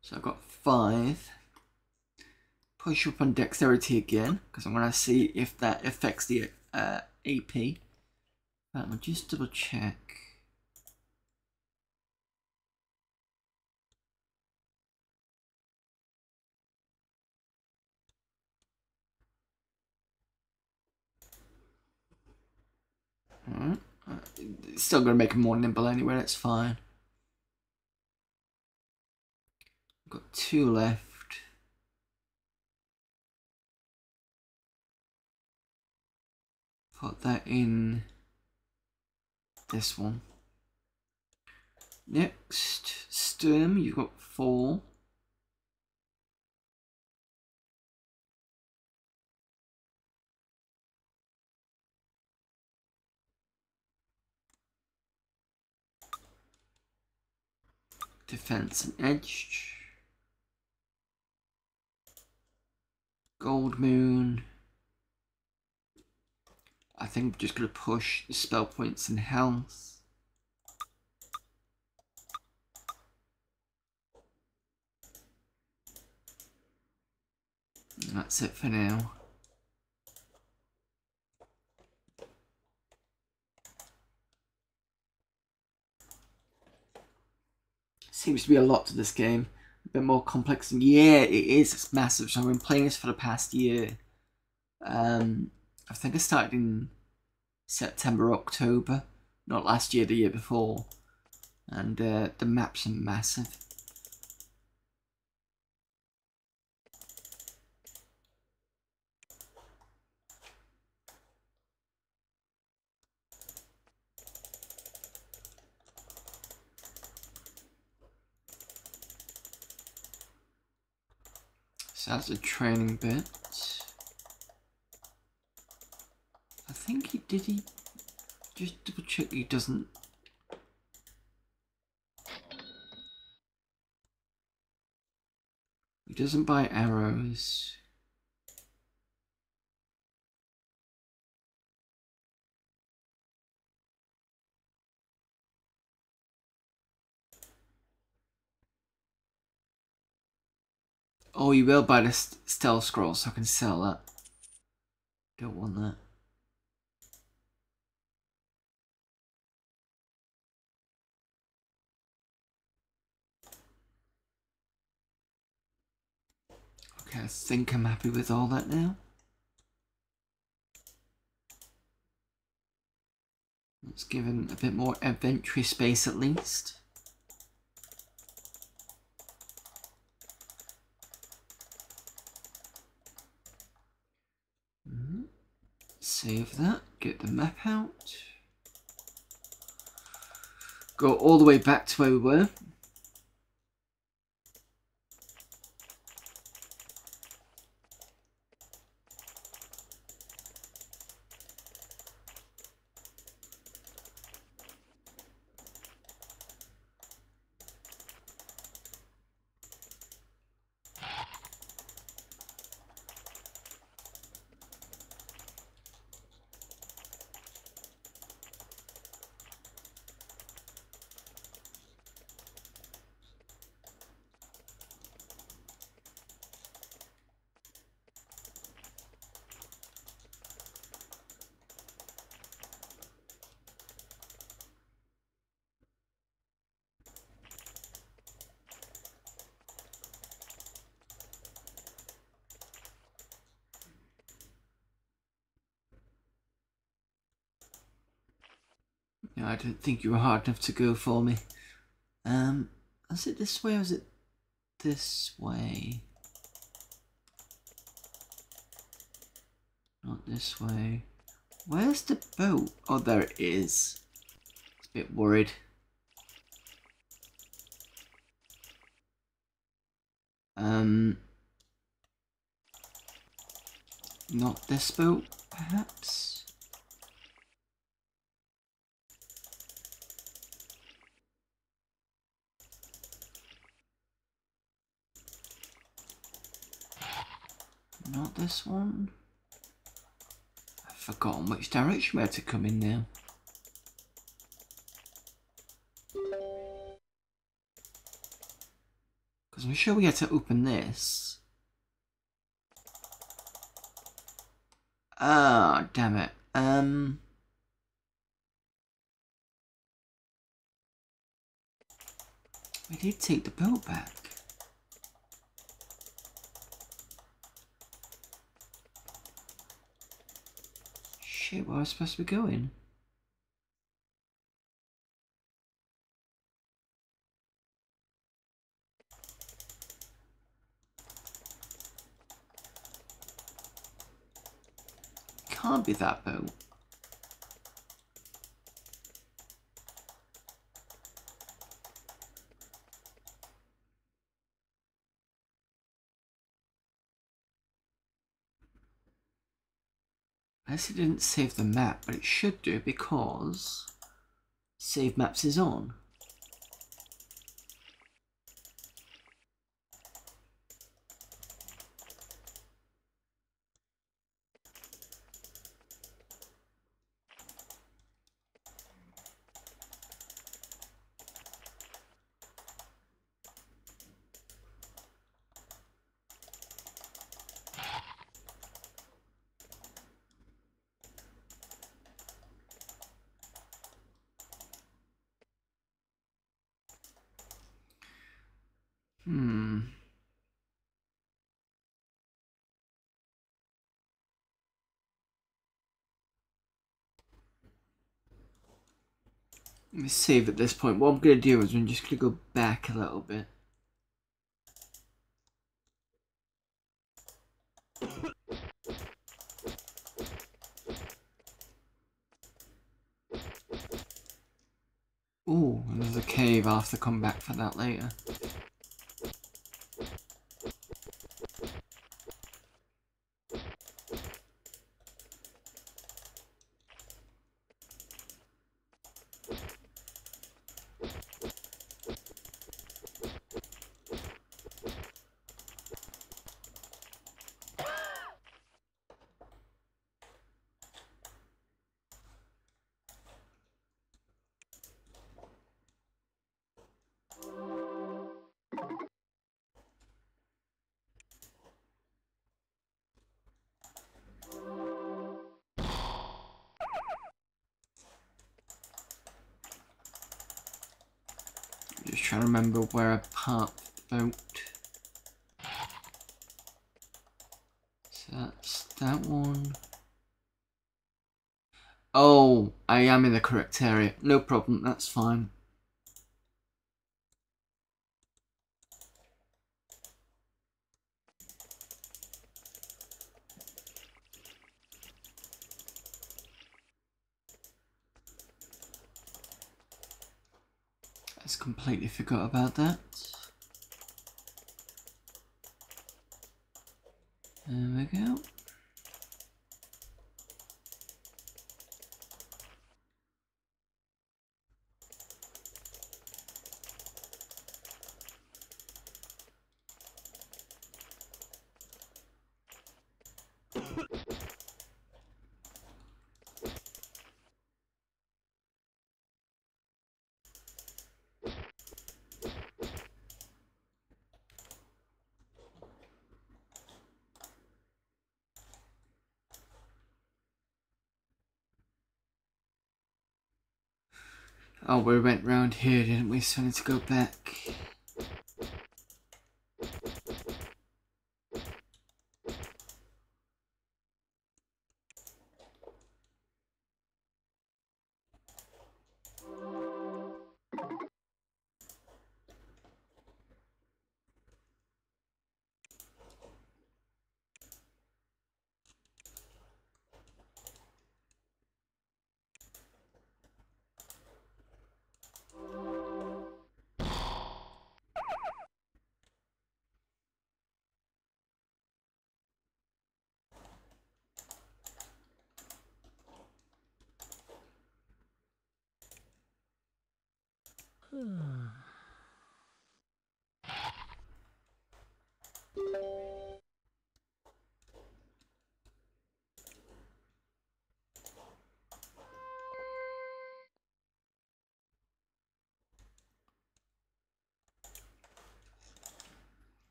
[SPEAKER 1] So I've got 5. Push up on dexterity again, because I'm going to see if that affects the AP. But I'll just double check. Alright. It's still going to make them more nimble anyway, that's fine. I've got 2 left. Put that in this one. Next, Sturm, you've got 4. Defense and Edge. Gold Moon. I think I'm just going to push the spell points and health. And that's it for now. Seems to be a lot to this game. A bit more complex. And yeah, it is. It's massive. So I've been playing this for the past year. I think I started in September, October. Not last year, the year before. And the maps are massive. So that's a training bit. I think he just double check he doesn't. He doesn't buy arrows. Oh, you will buy the stealth scroll, so I can sell that. Don't want that. Okay, I think I'm happy with all that now. Let's give him a bit more inventory space at least. Save that, get the map out. Go all the way back to where we were. No, I don't think you were hard enough to go for me. Is it this way or is it this way? Not this way. Where's the boat? Oh, there it is. It's a bit worried. Not this boat, perhaps? Not this one? I've forgotten which direction we had to come in now. Because I'm sure we had to open this. Ah, damn it. I did take the boat back. Shit, where was I supposed to be going? Can't be that boat. Unless it didn't save the map, but it should do because save maps is on. Let me save at this point. What I'm going to do is I'm just going to go back a little bit. Ooh, and there's a cave. I'll have to come back for that later. Just trying to remember where I parked the boat. So that's that one. Oh, I am in the correct area. No problem, that's fine. I just completely forgot about that. There we go. Oh, we went round here, didn't we? So I need to go back.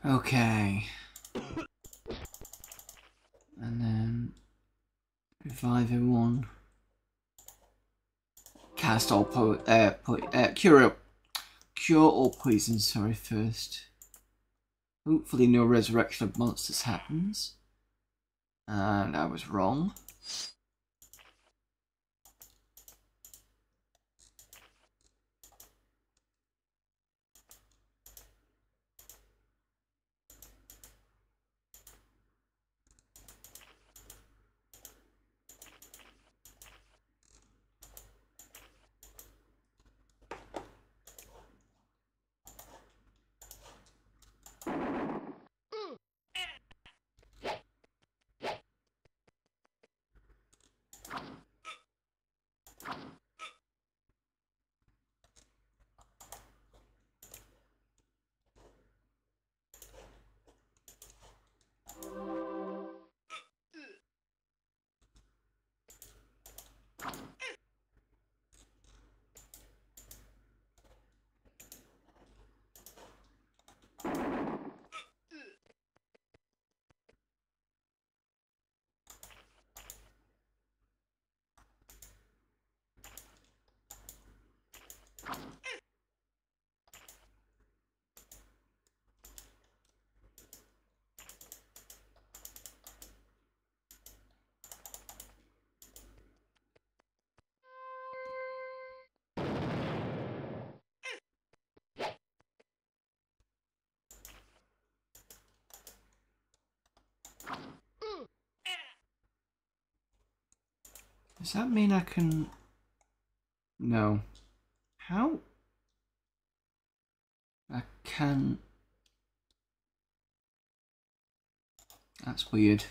[SPEAKER 1] Okay. And then revive in one. Cast all cure all poison, sorry, first. Hopefully no resurrection of monsters happens. And I was wrong. Does that mean I can... No. How? I can... That's weird.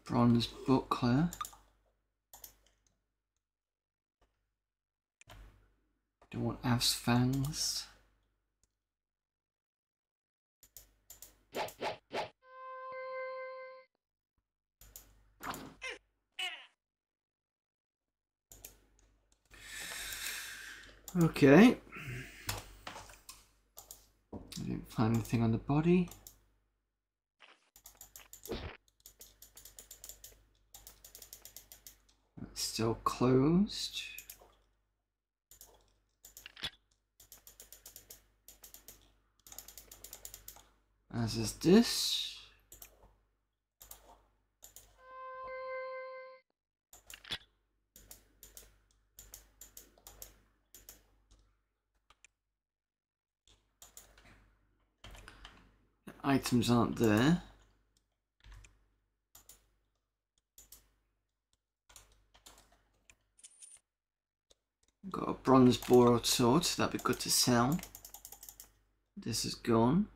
[SPEAKER 1] Bronze buckler. Don't want Av's fangs. Okay. I didn't find anything on the body. It's still closed. As is this. The items aren't there. Got a bronze borrowed sword, so that'd be good to sell. This is gone.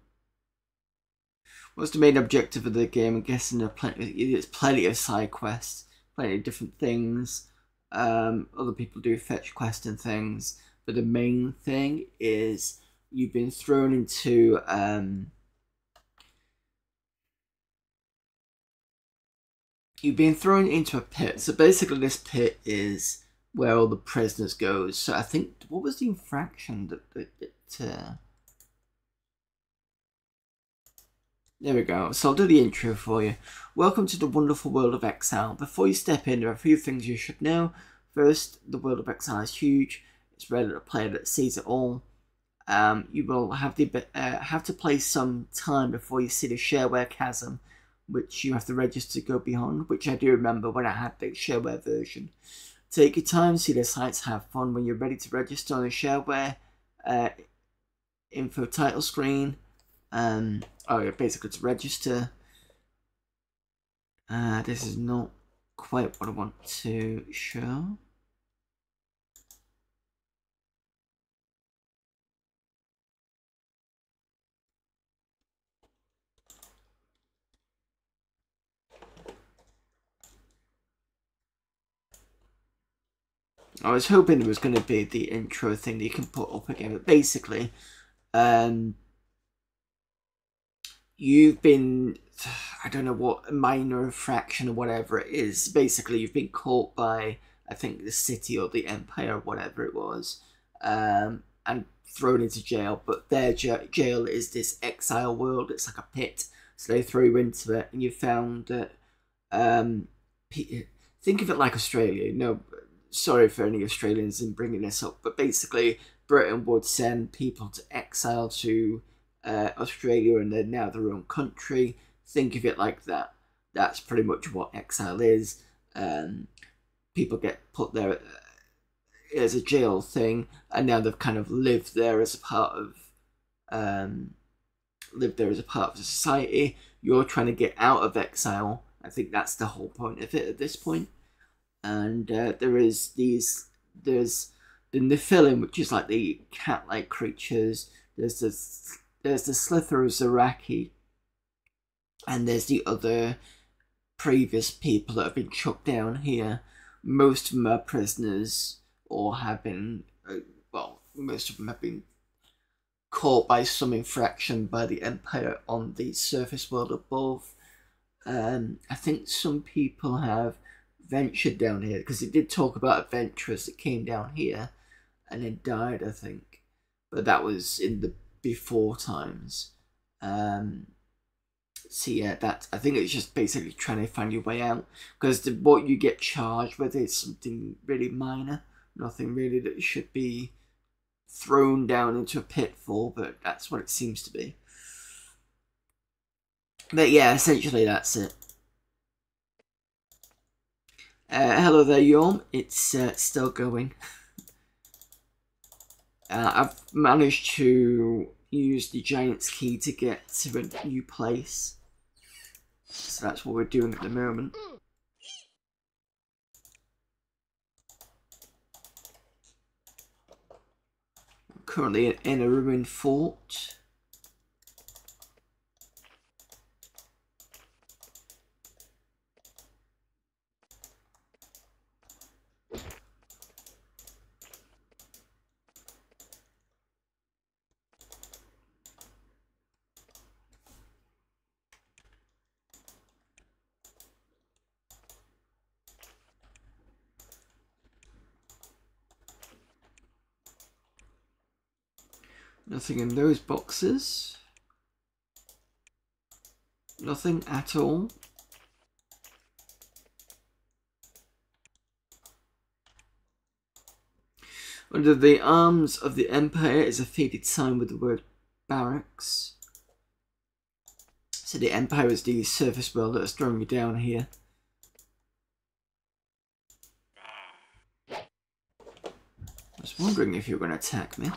[SPEAKER 1] What's the main objective of the game? I'm guessing there's plenty of side quests, plenty of different things. Other people do fetch quests and things, but the main thing is you've been thrown into a pit. So basically, this pit is where all the prisoners go. So I think, what was the infraction that there we go. So I'll do the intro for you. Welcome to the wonderful world of Exile. Before you step in, there are a few things you should know. First, the world of Exile is huge. It's rare that a player that sees it all. You will have to play some time before you see the shareware chasm, which you have to register to go beyond, which I do remember when I had the shareware version. Take your time, see the sights, have fun. When you're ready to register on the shareware info title screen, basically to register. This is not quite what I want to show. I was hoping there was going to be the intro thing that you can put up again, but basically, you've been, I don't know what, minor infraction or whatever it is. Basically, you've been caught by, I think, the city or the empire or whatever it was, and thrown into jail. But their jail is this exile world. It's like a pit, so they throw you into it, and you found that, think of it like Australia. No, sorry for any Australians in bringing this up, but basically, Britain would send people to exile to Australia, and they're now their own country. Think of it like that. That's pretty much what exile is. People get put there as a jail thing, and now they've kind of lived there as a part of the society. You're trying to get out of exile. I think that's the whole point of it at this point. And there's the Nephilim, which is like the cat-like creatures. There's the Slither of Zaraki, and there's the other previous people that have been chucked down here. Most of them are prisoners, or have been, most of them have been caught by some infraction by the Empire on the surface world above. I think some people have ventured down here, because it did talk about adventurers that came down here and then died, I think. But that was in the before times. So yeah, I think it's just basically trying to find your way out, because what you get charged with is something really minor, nothing really that should be thrown down into a pit for, but that's what it seems to be. But yeah, essentially that's it. Hello there, Yorm. It's still going. I've managed to use the Giant's Key to get to a new place. So that's what we're doing at the moment. I'm currently in a ruined fort. Nothing in those boxes. Nothing at all. Under the arms of the Empire is a faded sign with the word barracks. So the Empire is the surface world that is throwing me down here. I was wondering if you were going to attack me.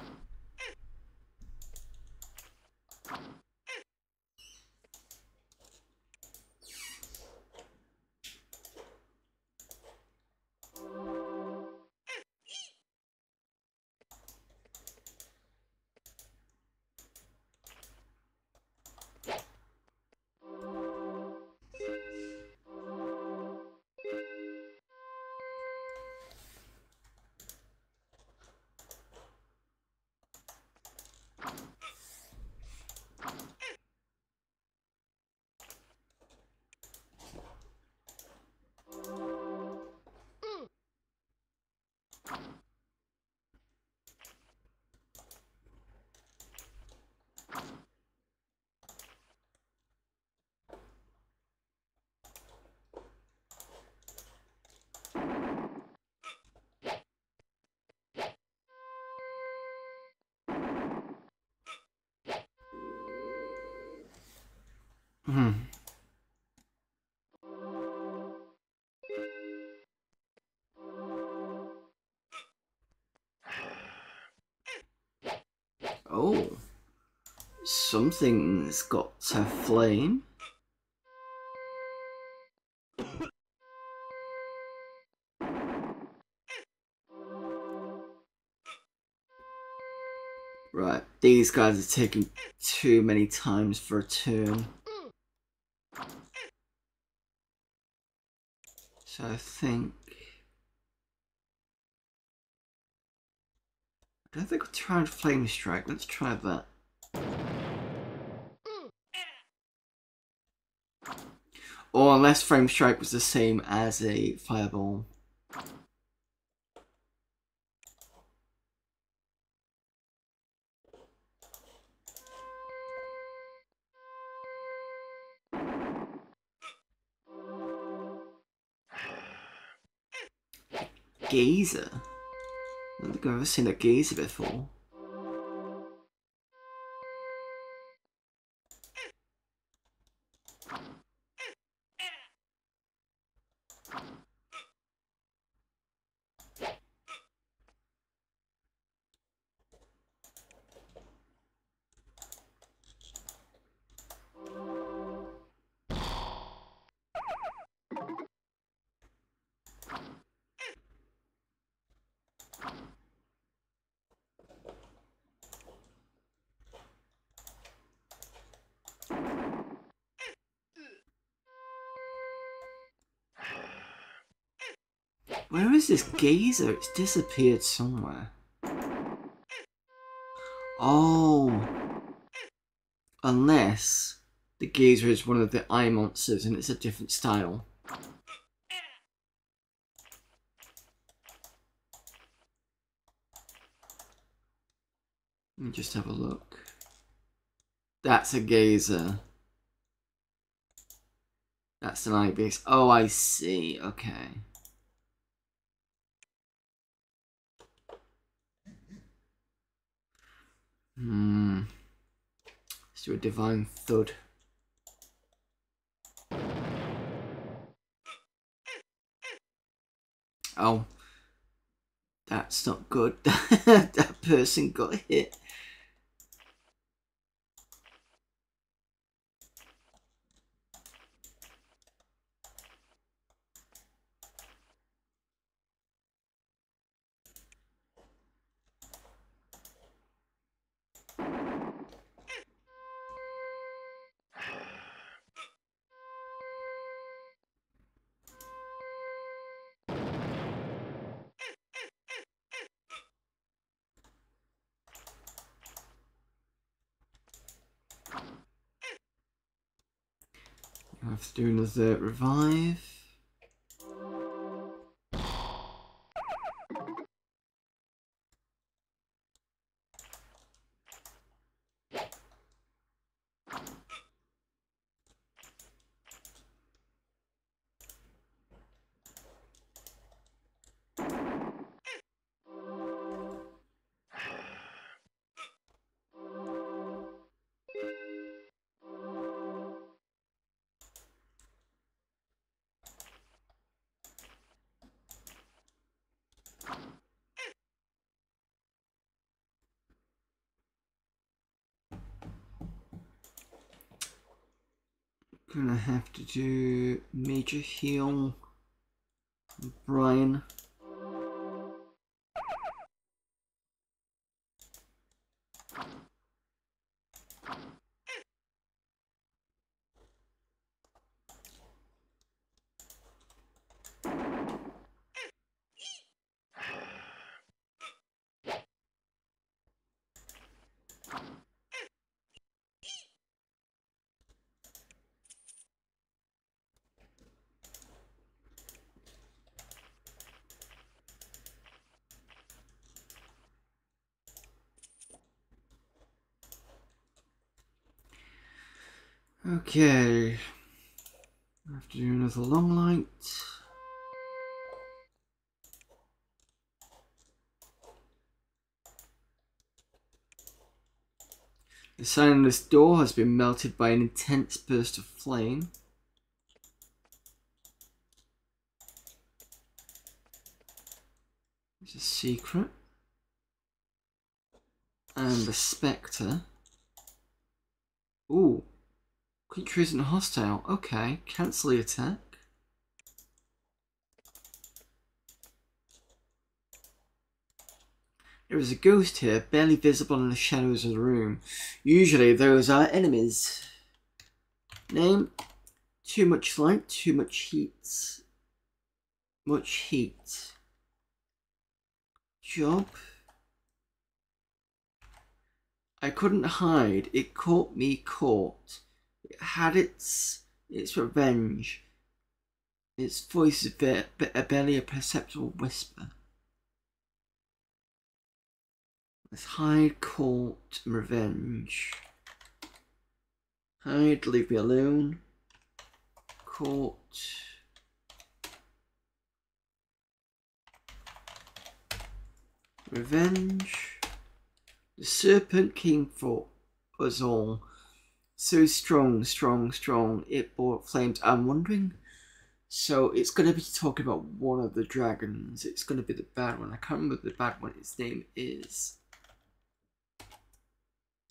[SPEAKER 1] Oh, something's got a flame. Right, these guys are taking too many times for a turn. So I think... I don't think we'll try and flame strike. Let's try that. Or unless flame strike was the same as a fireball. Gazer? I don't think I've ever seen a gazer before. Where is this gazer? It's disappeared somewhere. Oh. Unless the gazer is one of the eye monsters and it's a different style. Let me just have a look. That's a gazer. That's an eye base. Oh, I see. Okay. Let's do a divine thud. Oh. That's not good. That person got hit. I have to do another revive. Gonna have to do major heal. Brian. Okay. I have to do another long light. The sign on this door has been melted by an intense burst of flame. There's a secret. And the spectre. Ooh. Creature isn't hostile. Okay, cancel the attack. There is a ghost here, barely visible in the shadows of the room. Usually those are enemies. Name: too much light, too much heat. Much heat. Job: I couldn't hide, it caught me caught. It had its revenge. Its voice is barely a perceptible whisper. Let's hide, caught, and revenge. Hide, leave me alone. Caught. Revenge. The serpent came for us all. So strong, strong, strong. It brought flames. I'm wondering. So it's going to be talking about one of the dragons. It's going to be the bad one. I can't remember the bad one. Its name is.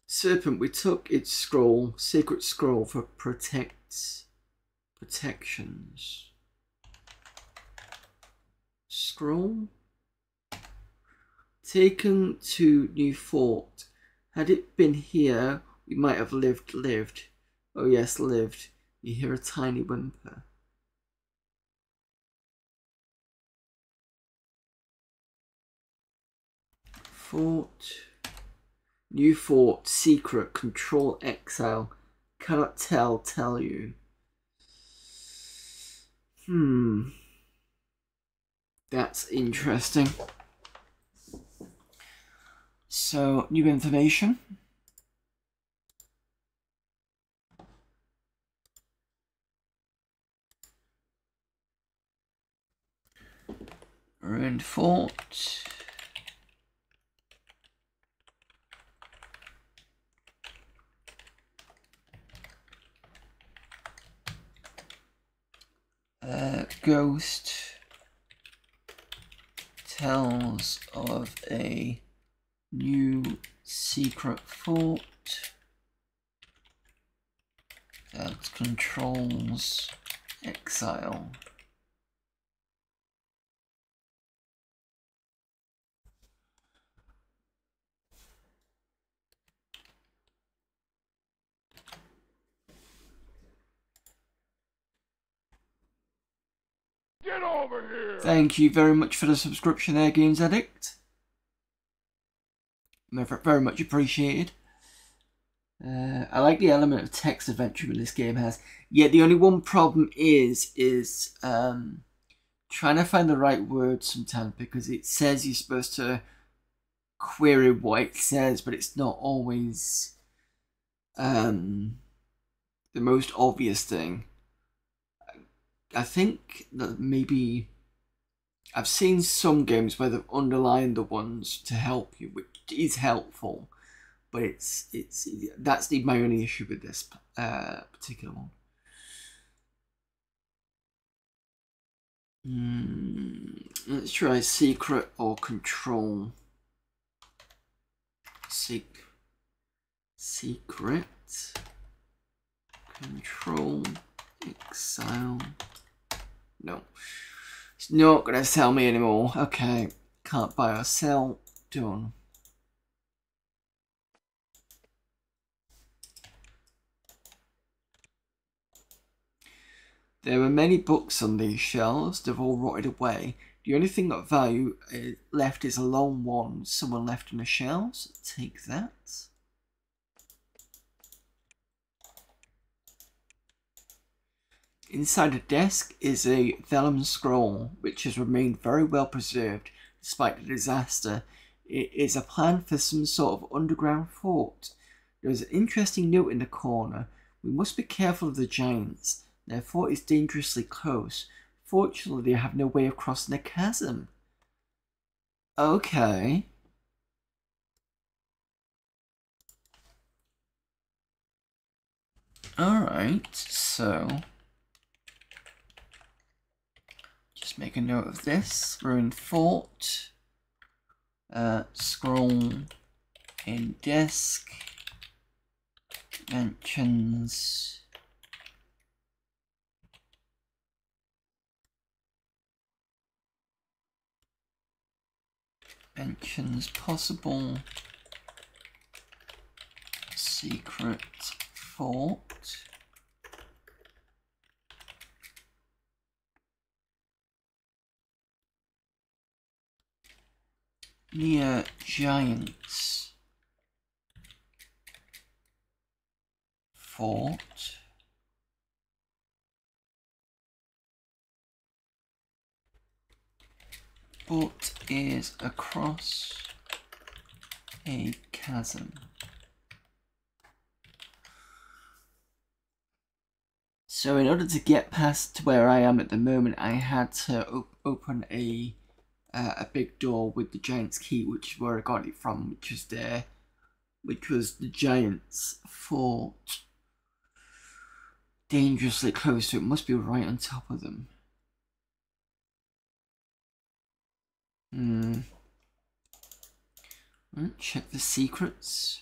[SPEAKER 1] Serpent. We took its scroll, sacred scroll, for protections. Scroll. Taken to New Fort. Had it been here, we might have lived. Oh yes, lived. You hear a tiny whimper. Fort. New Fort. Secret. Control Exile. Cannot tell you. That's interesting. So, new information. Ruined Fort. Ghost tells of a new secret fort that controls Exile.
[SPEAKER 2] Get over here!
[SPEAKER 1] Thank you very much for the subscription there, Games Addict. Very much appreciated. I like the element of text adventure this game has. Yet the only one problem is trying to find the right word sometimes, because it says you're supposed to query what it says, but it's not always the most obvious thing. I think that maybe I've seen some games where they've underlined the ones to help you, which is helpful, but that's my only issue with this particular one. Let's try secret or control. Secret. Control. Exile. No. It's not gonna sell me anymore. Okay. Can't buy or sell. Done. There were many books on these shelves. They've all rotted away. The only thing of value left is a long wand someone left on the shelves. Take that. Inside the desk is a vellum scroll, which has remained very well preserved despite the disaster. It is a plan for some sort of underground fort. There is an interesting note in the corner. We must be careful of the giants. Their fort is dangerously close. Fortunately, they have no way of crossing the chasm. Okay. Alright, so just make a note of this. Ruined fort. Scroll in desk. Mentions. Mentions possible secret fort. Near giants fort. But is across a chasm. So in order to get past where I am at the moment, I had to open a big door with the giant's key, which is where I got it from, which was the giant's fort. Dangerously close, so it must be right on top of them. Check the secrets.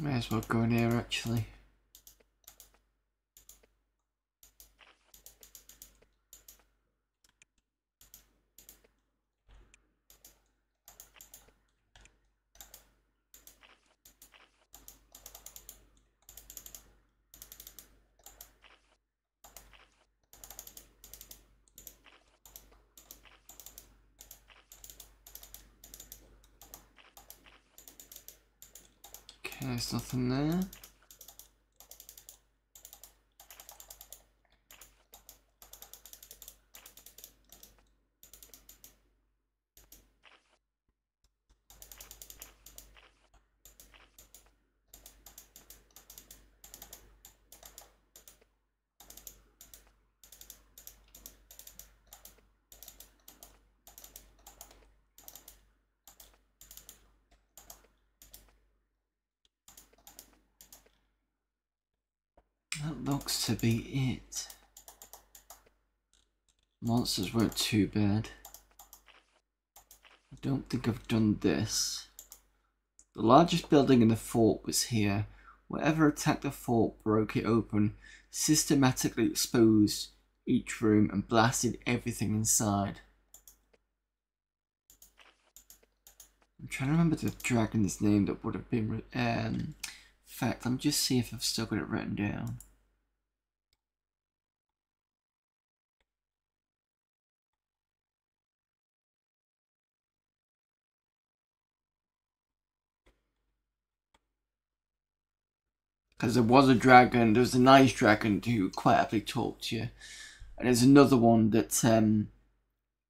[SPEAKER 1] May as well go in here actually. Okay, there's nothing there. That looks to be it. Monsters weren't too bad. I don't think I've done this. The largest building in the fort was here. Whatever attacked the fort broke it open, systematically exposed each room and blasted everything inside. I'm trying to remember the dragon's name that would have been... in fact, let me just see if I've still got it written down. Because there was a dragon, there was a nice dragon who quite happily talked to you. And there's another one that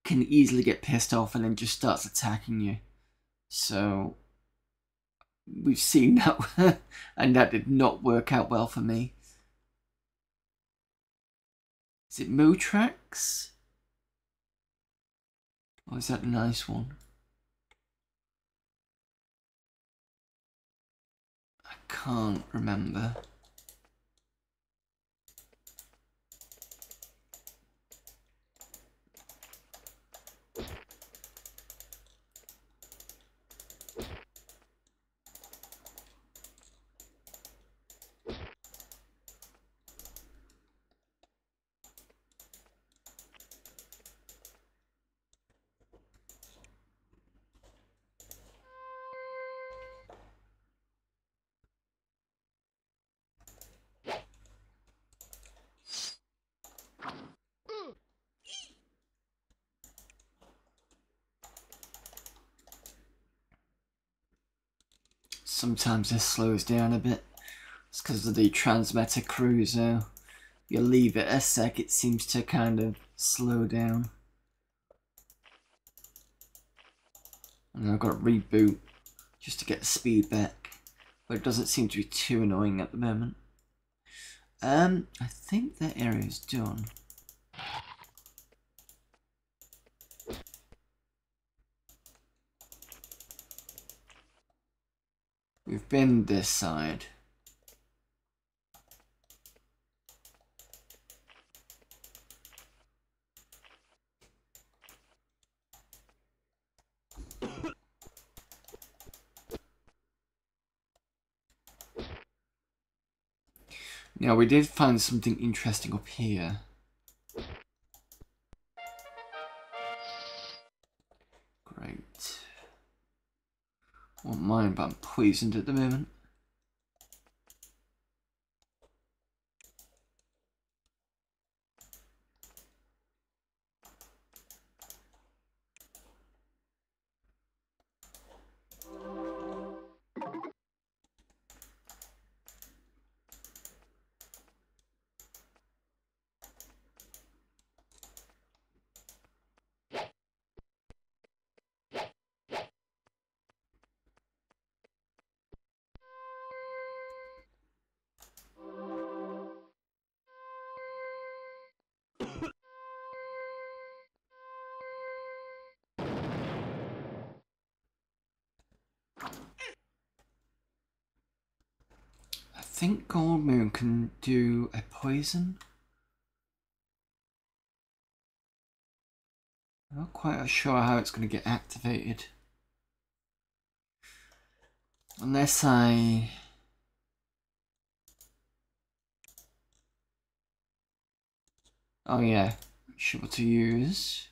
[SPEAKER 1] can easily get pissed off and then just starts attacking you. So we've seen that, and that did not work out well for me. Is it Motrax? Or is that a nice one? I can't remember. Sometimes this slows down a bit. It's because of the transmitter cruiser. You leave it a sec, it seems to kind of slow down. And I've got to reboot just to get the speed back. But it doesn't seem to be too annoying at the moment. I think that area is done. We've been this side. Now we did find something interesting up here. Great. Won't mind, but I'm poisoned at the moment. I think Gold Moon can do a poison. I'm not quite sure how it's going to get activated. Unless I... Oh yeah, sure what to use.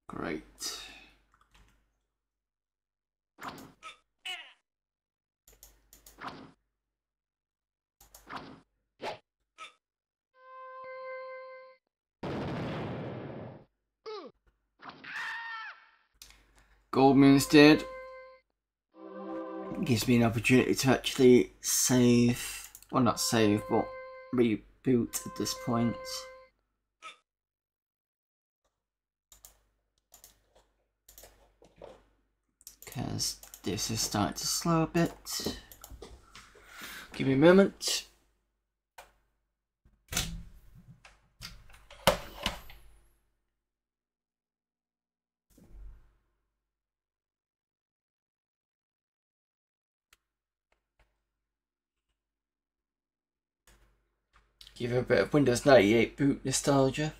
[SPEAKER 1] Great. Gold Moon's dead. It gives me an opportunity to actually save, well not save, but reboot at this point. Because this is starting to slow a bit. Give me a moment. Give it a bit of Windows 98 boot nostalgia.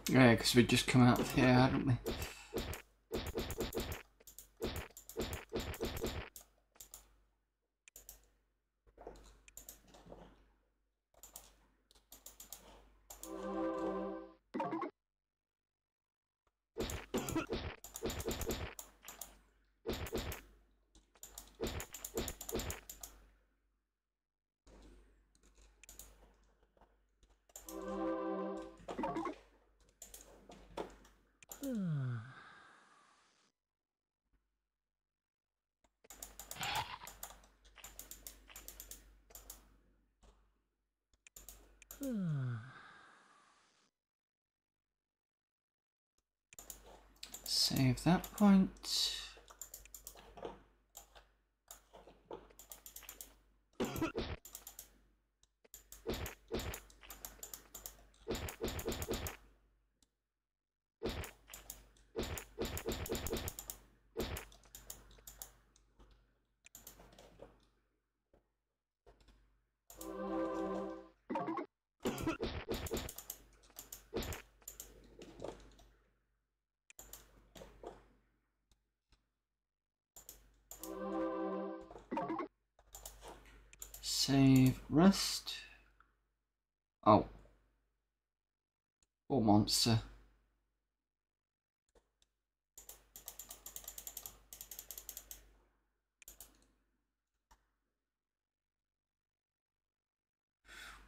[SPEAKER 1] Yeah, because we just come out of here, hadn't we? Save that point. Save rest. Oh. Poor monster.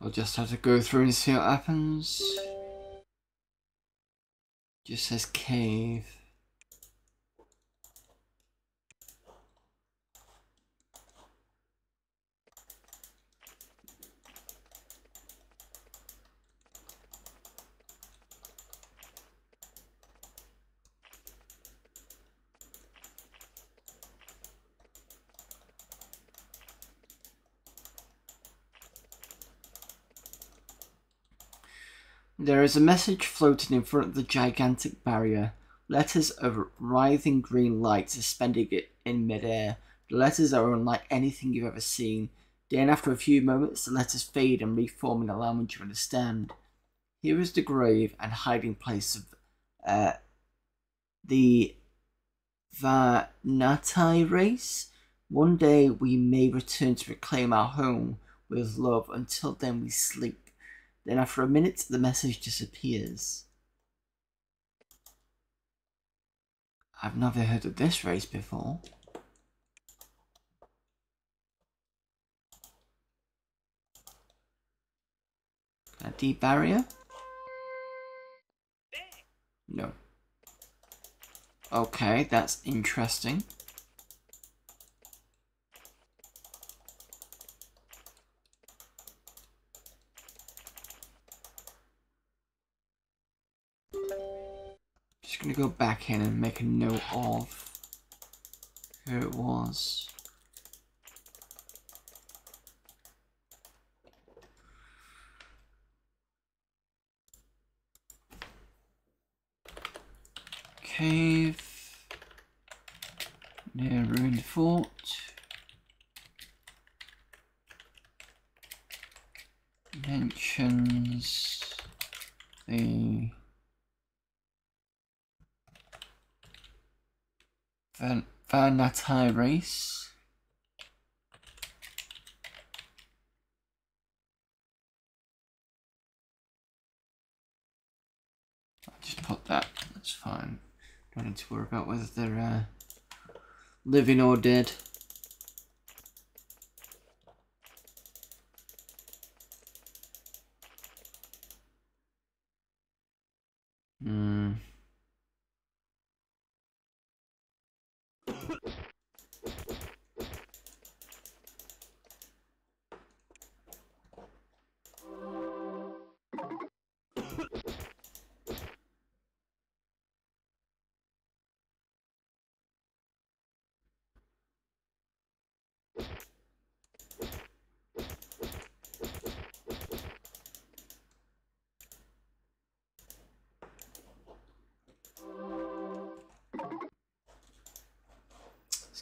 [SPEAKER 1] We'll just have to go through and see what happens. Just says cave. There is a message floating in front of the gigantic barrier. Letters of writhing green light suspending it in midair. The letters are unlike anything you've ever seen. Then after a few moments, the letters fade and reform in a language you understand. Here is the grave and hiding place of the Vanatai race. One day we may return to reclaim our home with love. Until then we sleep. Then after a minute the message disappears. I've never heard of this race before. A deep barrier? No. Okay, that's interesting. Just gonna go back in and make a note of who it was. Cave near ruined fort. Mentions the Vanatai race. I'll just put that, that's fine. Don't need to worry about whether they're living or dead.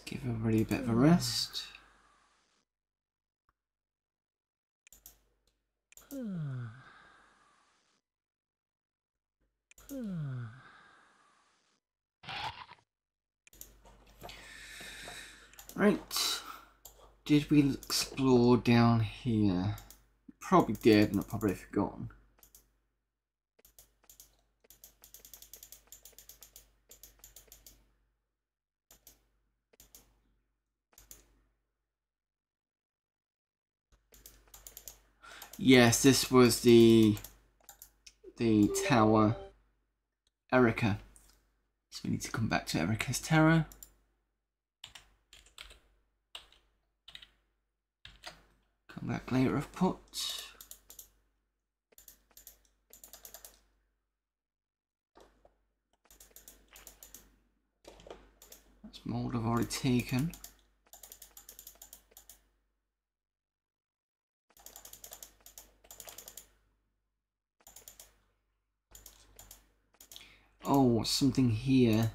[SPEAKER 1] Give everybody a bit of a rest. Right. Did we explore down here? Probably did, and I've probably forgotten. Yes, this was the tower, Erica. So we need to come back to Erica's tower. Come back later, I've put. That's mold I've already taken. Oh, something here.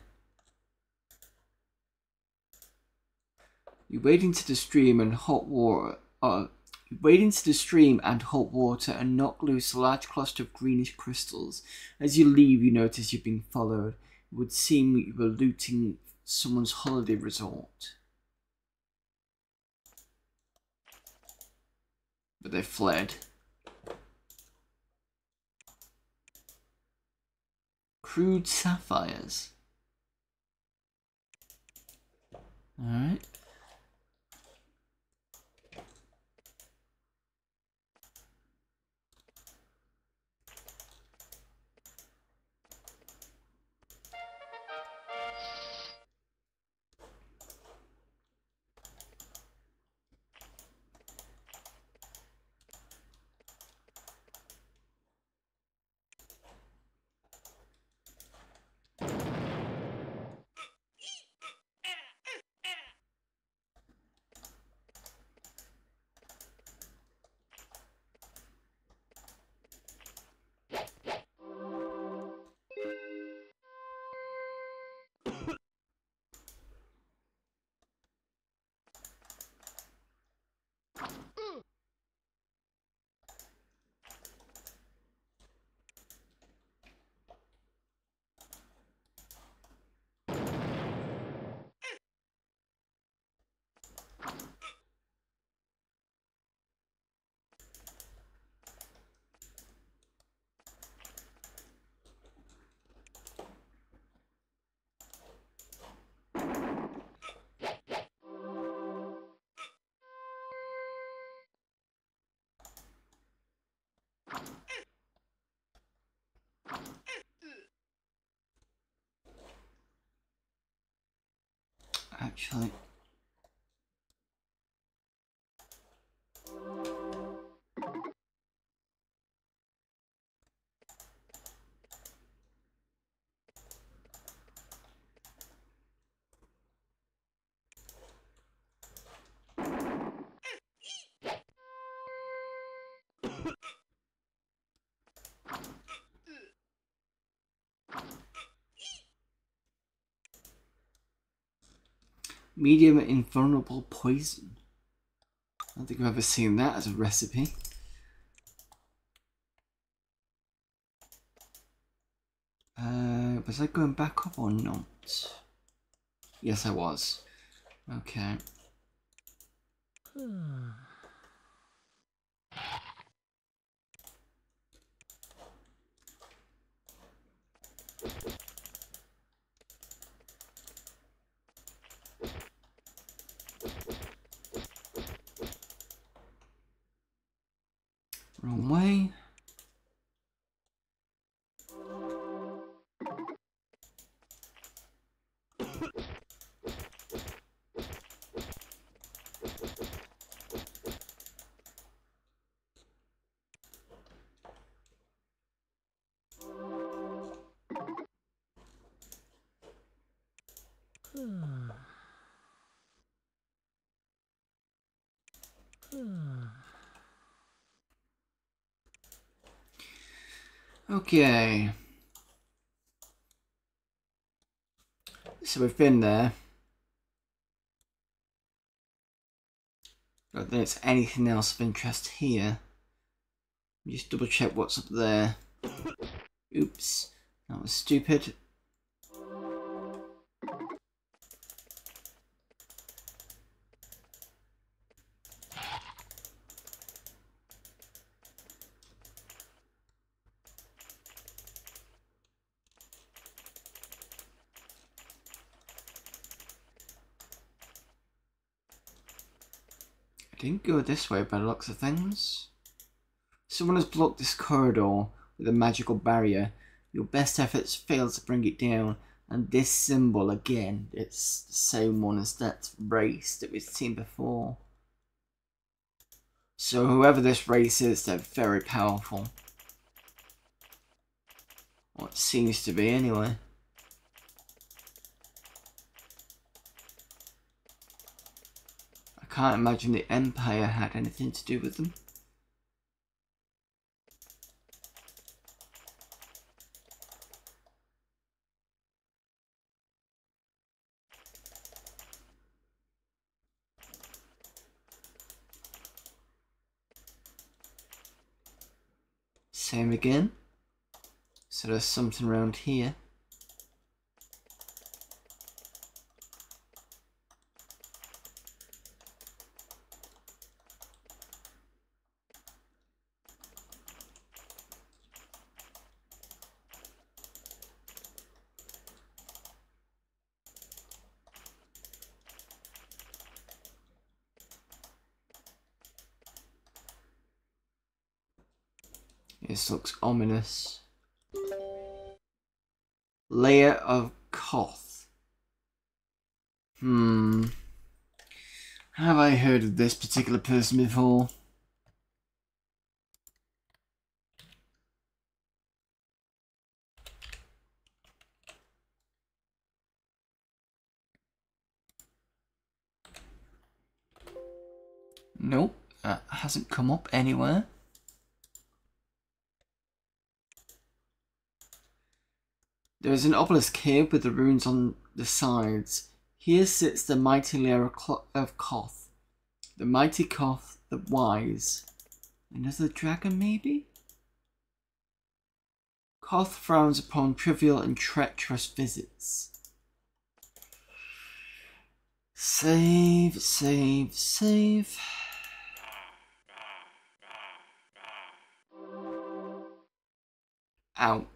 [SPEAKER 1] You wade into the stream and hot water. You wade into the stream and hot water and knock loose a large cluster of greenish crystals. As you leave, you notice you're being followed. It would seem you were looting someone's holiday resort. But they fled. Crude sapphires. Alright. actually. Medium invulnerable poison. I don't think I've ever seen that as a recipe. Was I going back up or not? Yes, I was. Okay. Wrong way. Okay. So we've been there. But there's anything else of interest here. Just double check what's up there. Oops. That was stupid. I didn't go this way by the looks of things. Someone has blocked this corridor with a magical barrier. Your best efforts fail to bring it down. And this symbol again, it's the same one as that race that we've seen before. So whoever this race is, they're very powerful. Or it seems to be anyway. I can't imagine the Empire had anything to do with them. Same again. So there's something around here. This looks ominous. Layer of Koth. Have I heard of this particular person before? Nope, that hasn't come up anywhere. There is an obelisk here with the runes on the sides. Here sits the mighty layer of Koth. The mighty Koth, the wise. Another dragon, maybe? Koth frowns upon trivial and treacherous visits. Save, save, save. Ouch.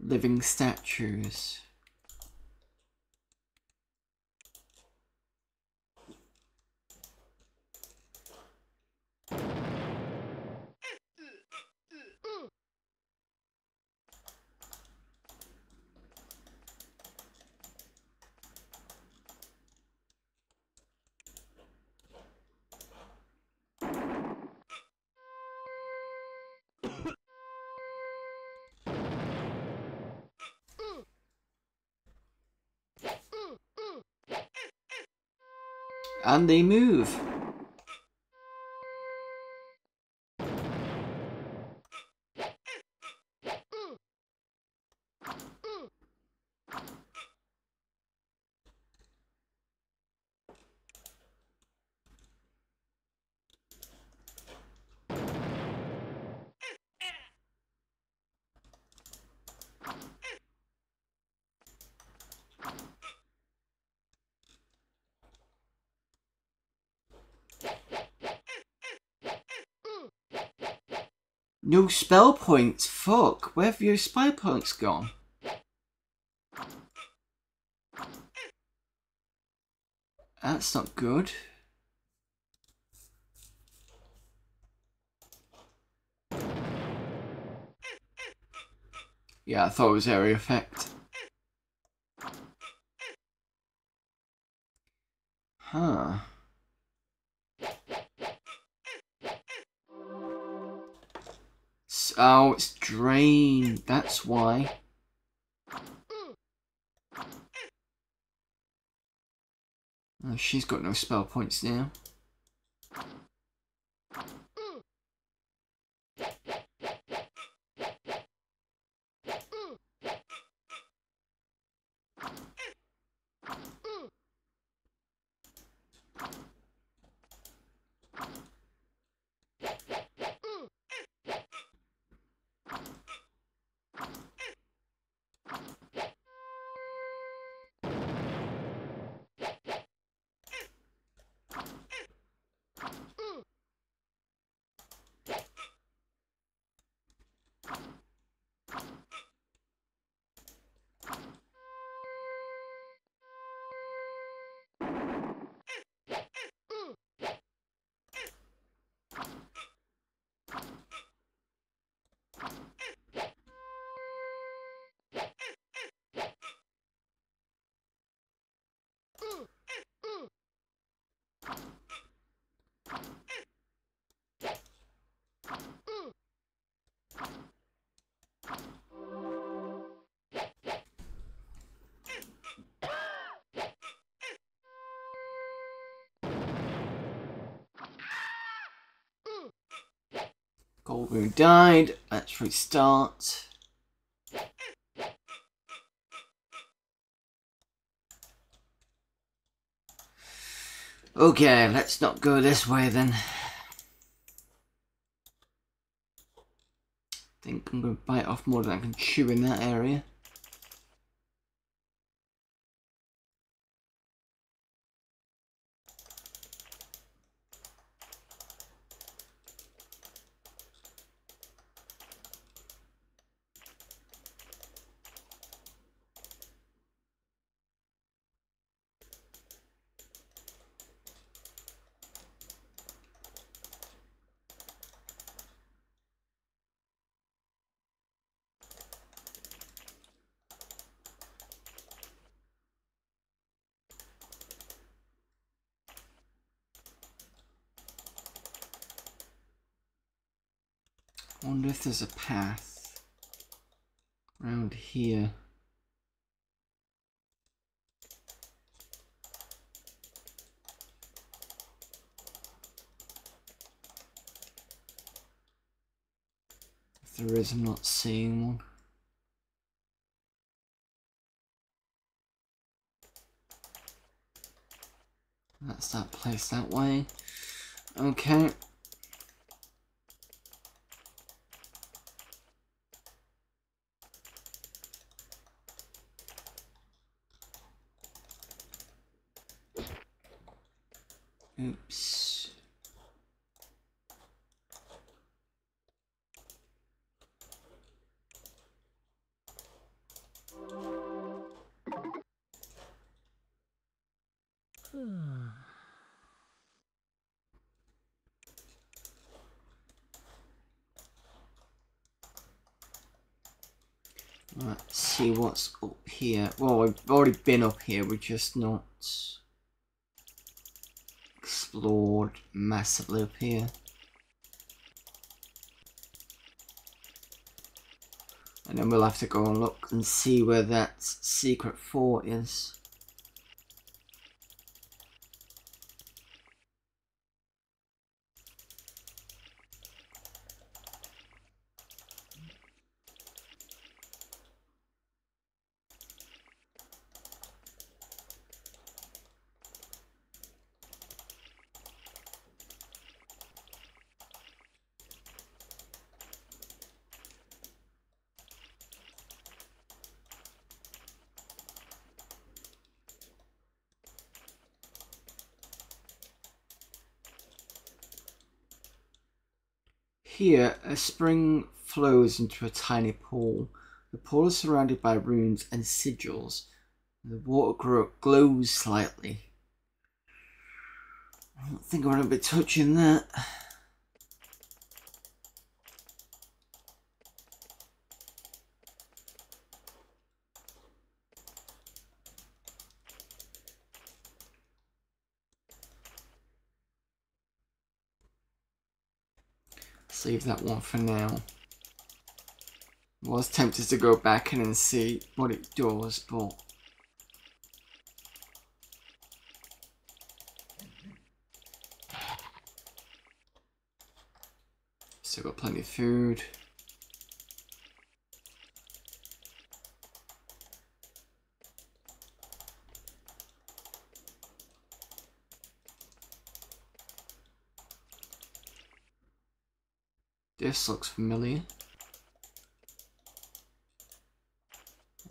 [SPEAKER 1] Living statues. I And they move. No spell points. Fuck. Where have your spell points gone? That's not good. Yeah, I thought it was area effect. Huh. Oh, it's drained. That's why. Oh, she's got no spell points now. Goldmoon died. Let's restart. Okay, let's not go this way then. I think I'm going to bite off more than I can chew in that area. I wonder if there's a path around here. If there is, I'm not seeing one. That's that place that way. Okay. Oops. Let's see what's up here. Well, we've already been up here, we're just not explored massively up here. And then we'll have to go and look and see where that secret fort is. Here, a spring flows into a tiny pool. The pool is surrounded by runes and sigils. The water glows slightly. I don't think I want to be touching that. Save that one for now. I was tempted to go back in and see what it does, but still got plenty of food. This looks familiar.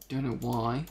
[SPEAKER 1] Don't know why.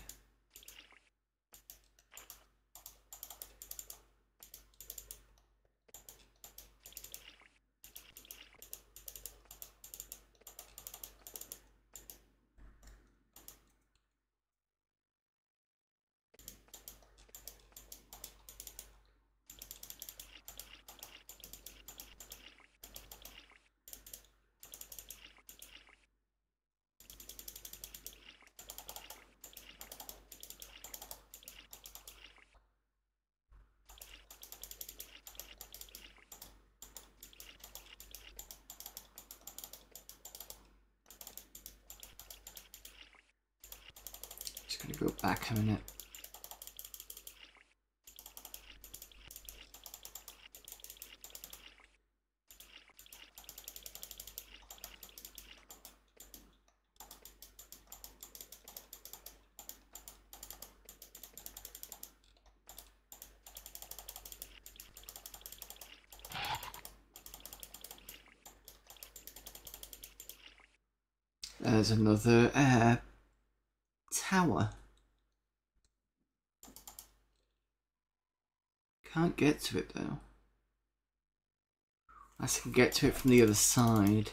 [SPEAKER 1] Just gonna go back a minute. There's another tower. Can't get to it though. I can get to it from the other side.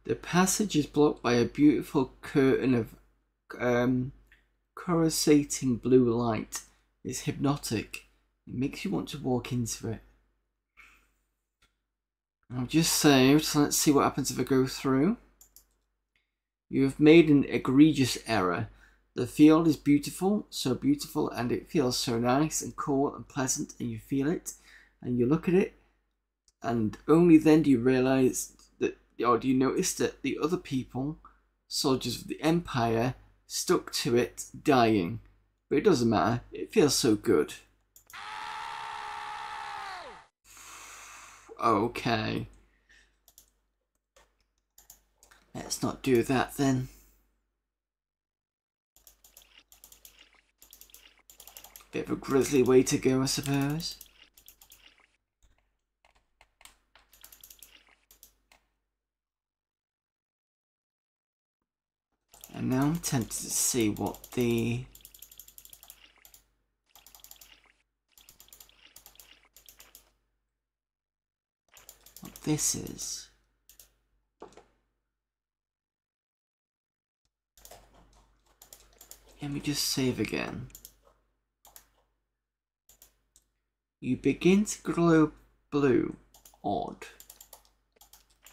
[SPEAKER 1] The passage is blocked by a beautiful curtain of coruscating blue light. It's hypnotic. It makes you want to walk into it. I've just saved, so let's see what happens if I go through. You have made an egregious error. The field is beautiful, so beautiful, and it feels so nice and cool and pleasant, and you feel it, and you look at it, and only then do you realise that, or do you notice that the other people, soldiers of the Empire, stuck to it, dying. But it doesn't matter, it feels so good. Okay. Let's not do that then. Bit of a grisly way to go, I suppose. And now I'm tempted to see what this is. Let me just save again. You begin to glow blue. Odd.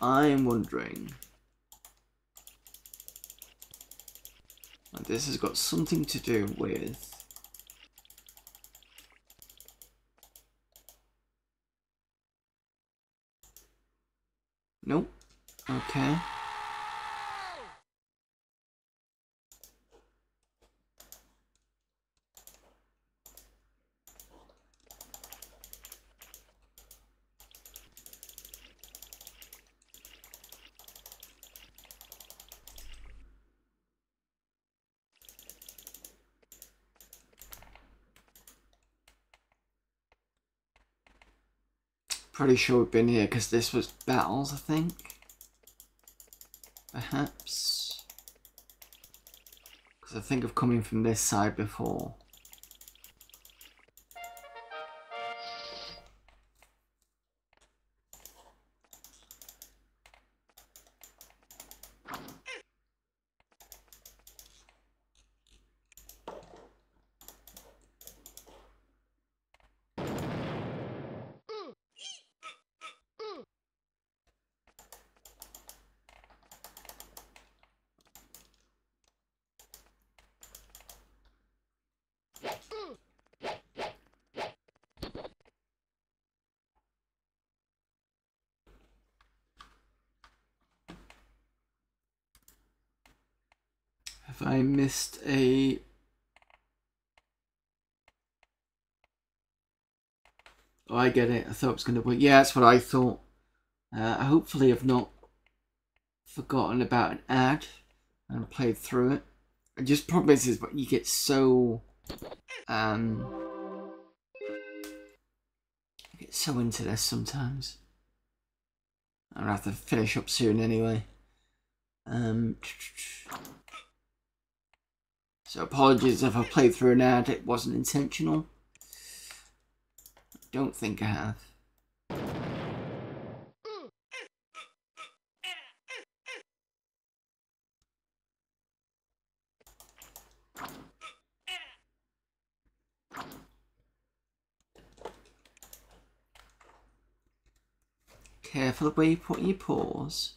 [SPEAKER 1] I'm wondering. This has got something to do with. Nope. Okay. Pretty sure we've been here because this was battles, I think. Perhaps. Because I think of coming from this side before. Have I missed a... Oh, I get it. I thought it was going to work. Yeah, that's what I thought. Hopefully I've not forgotten about an ad and played through it. It just problem is but you get so... you get so into this sometimes. I'm going to have to finish up soon anyway. So apologies if I played through an ad, it wasn't intentional. Don't think I have. Careful where you put your paws.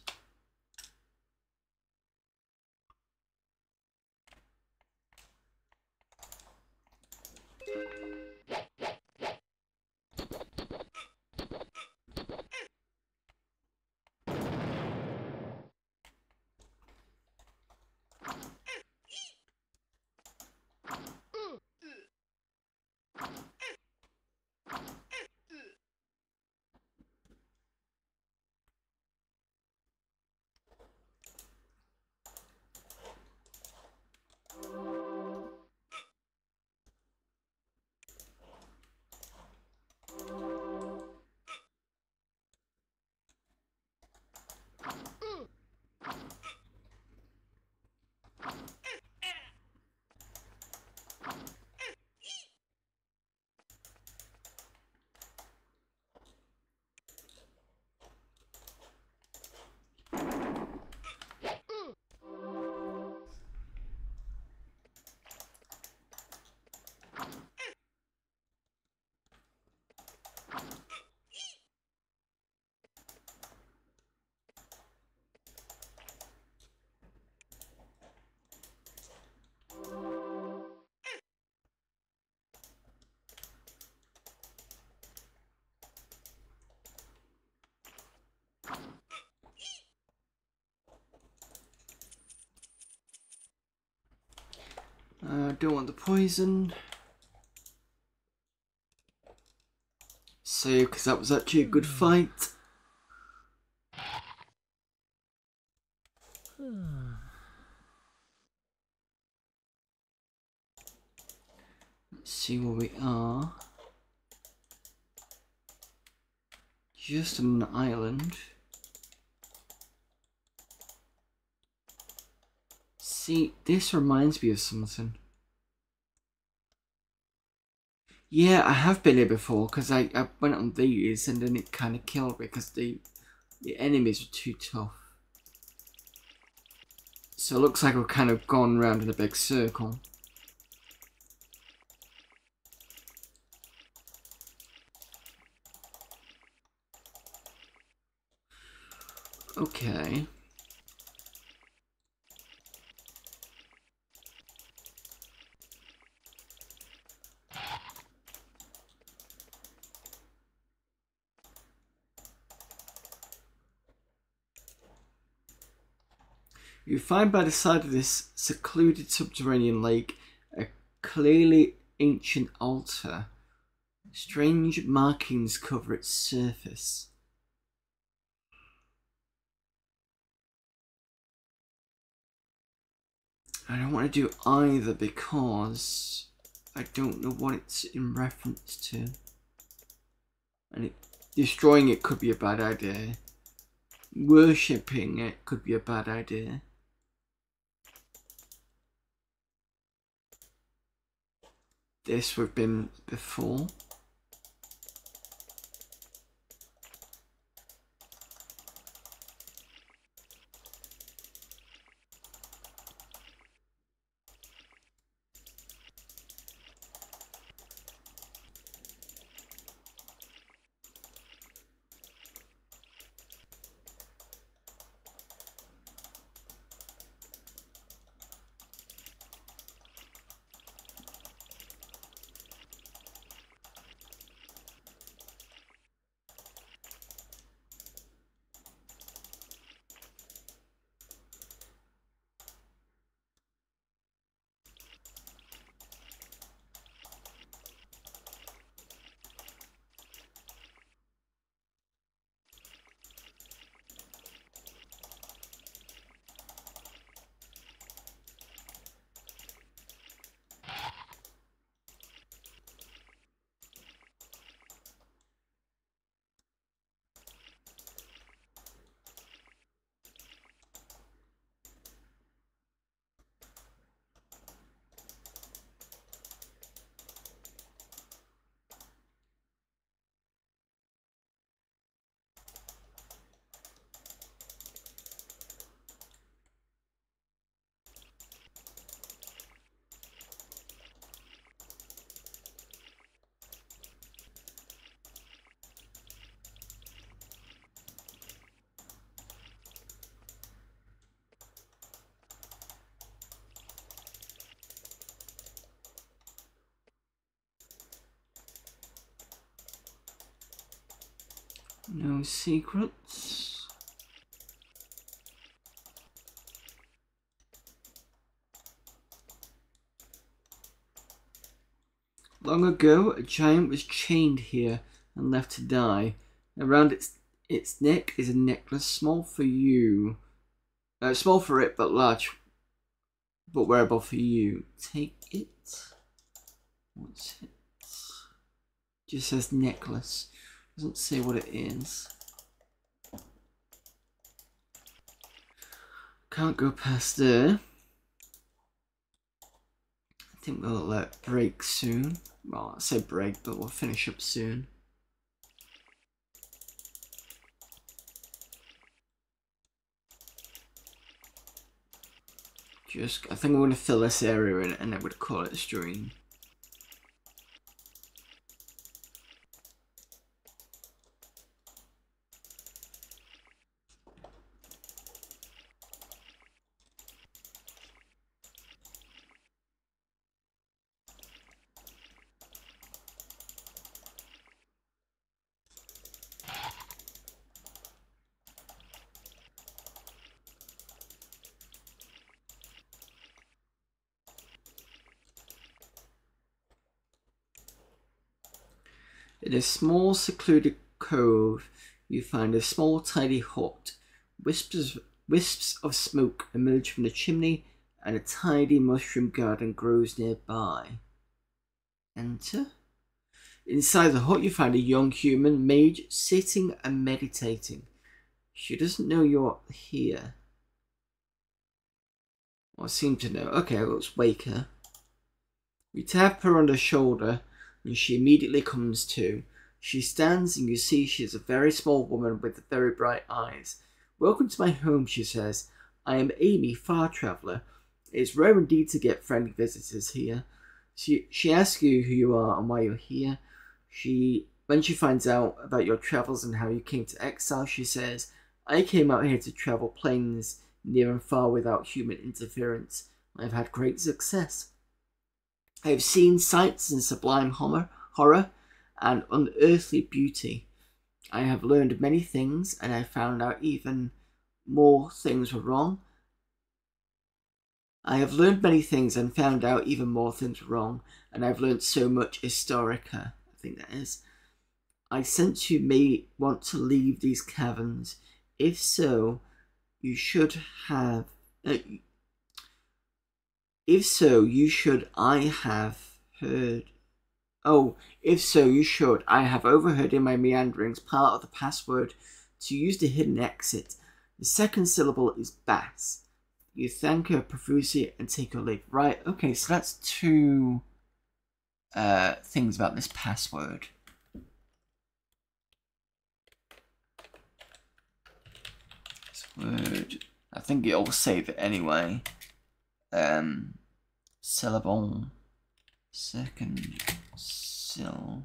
[SPEAKER 1] Don't want the poison. Save, because that was actually a good fight. Let's see where we are. Just on an island. See, this reminds me of something. Yeah, I have been here before because I went on these and then it kind of killed me because the enemies were too tough. So it looks like we've kind of gone round in a big circle. Okay. You find by the side of this secluded subterranean lake a clearly ancient altar. Strange markings cover its surface. I don't want to do either because I don't know what it's in reference to. And Destroying it could be a bad idea. Worshipping it could be a bad idea. This we've been before. No secrets. Long ago, a giant was chained here and left to die. Around its neck is a necklace small for you. Small for it, but large, but wearable for you. Take it. What's it? Just says necklace. Doesn't say what it is. Can't go past there. I think we'll break soon. Well, I say break, but we'll finish up soon. I think I'm going to fill this area in and then we'll call it a stream. In a small secluded cove, you find a small tidy hut. Wisps of smoke emerge from the chimney and a tidy mushroom garden grows nearby. Enter. Inside the hut you find a young human mage sitting and meditating. She doesn't know you're here. Or seem to know. Okay, let's wake her. You tap her on the shoulder and she immediately comes to. She stands and you see she is a very small woman with very bright eyes. Welcome to my home, she says. I am Amy, Far Traveller. It is rare indeed to get friendly visitors here. She asks you who you are and why you're here. When she finds out about your travels and how you came to Exile, she says, I came out here to travel planes near and far without human interference. I have had great success. I have seen sights in sublime horror and unearthly beauty. I have learned many things, and I found out even more things were wrong. I have learned many things and found out even more things were wrong, and I've learned so much Historica, I think that is. I sense you may want to leave these caverns. If so, you should have... I have heard Oh, if so, you should. I have overheard in my meanderings part of the password to use the hidden exit. The second syllable is bass. You thank her profusely and take your leave. Right, okay, so that's two things about this password. Password. I think it'll save it anyway. Syllable. Second syllable.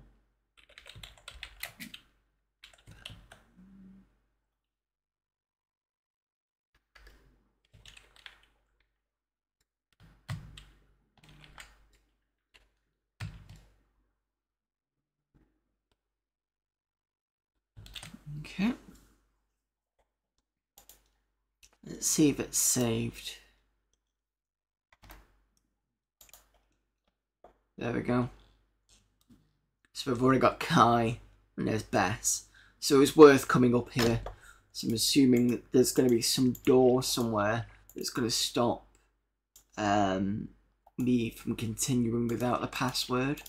[SPEAKER 1] Okay. Let's see if it's saved. There we go. So we've already got Kai and there's Bess. So it's worth coming up here. So I'm assuming that there's going to be some door somewhere that's going to stop me from continuing without the password.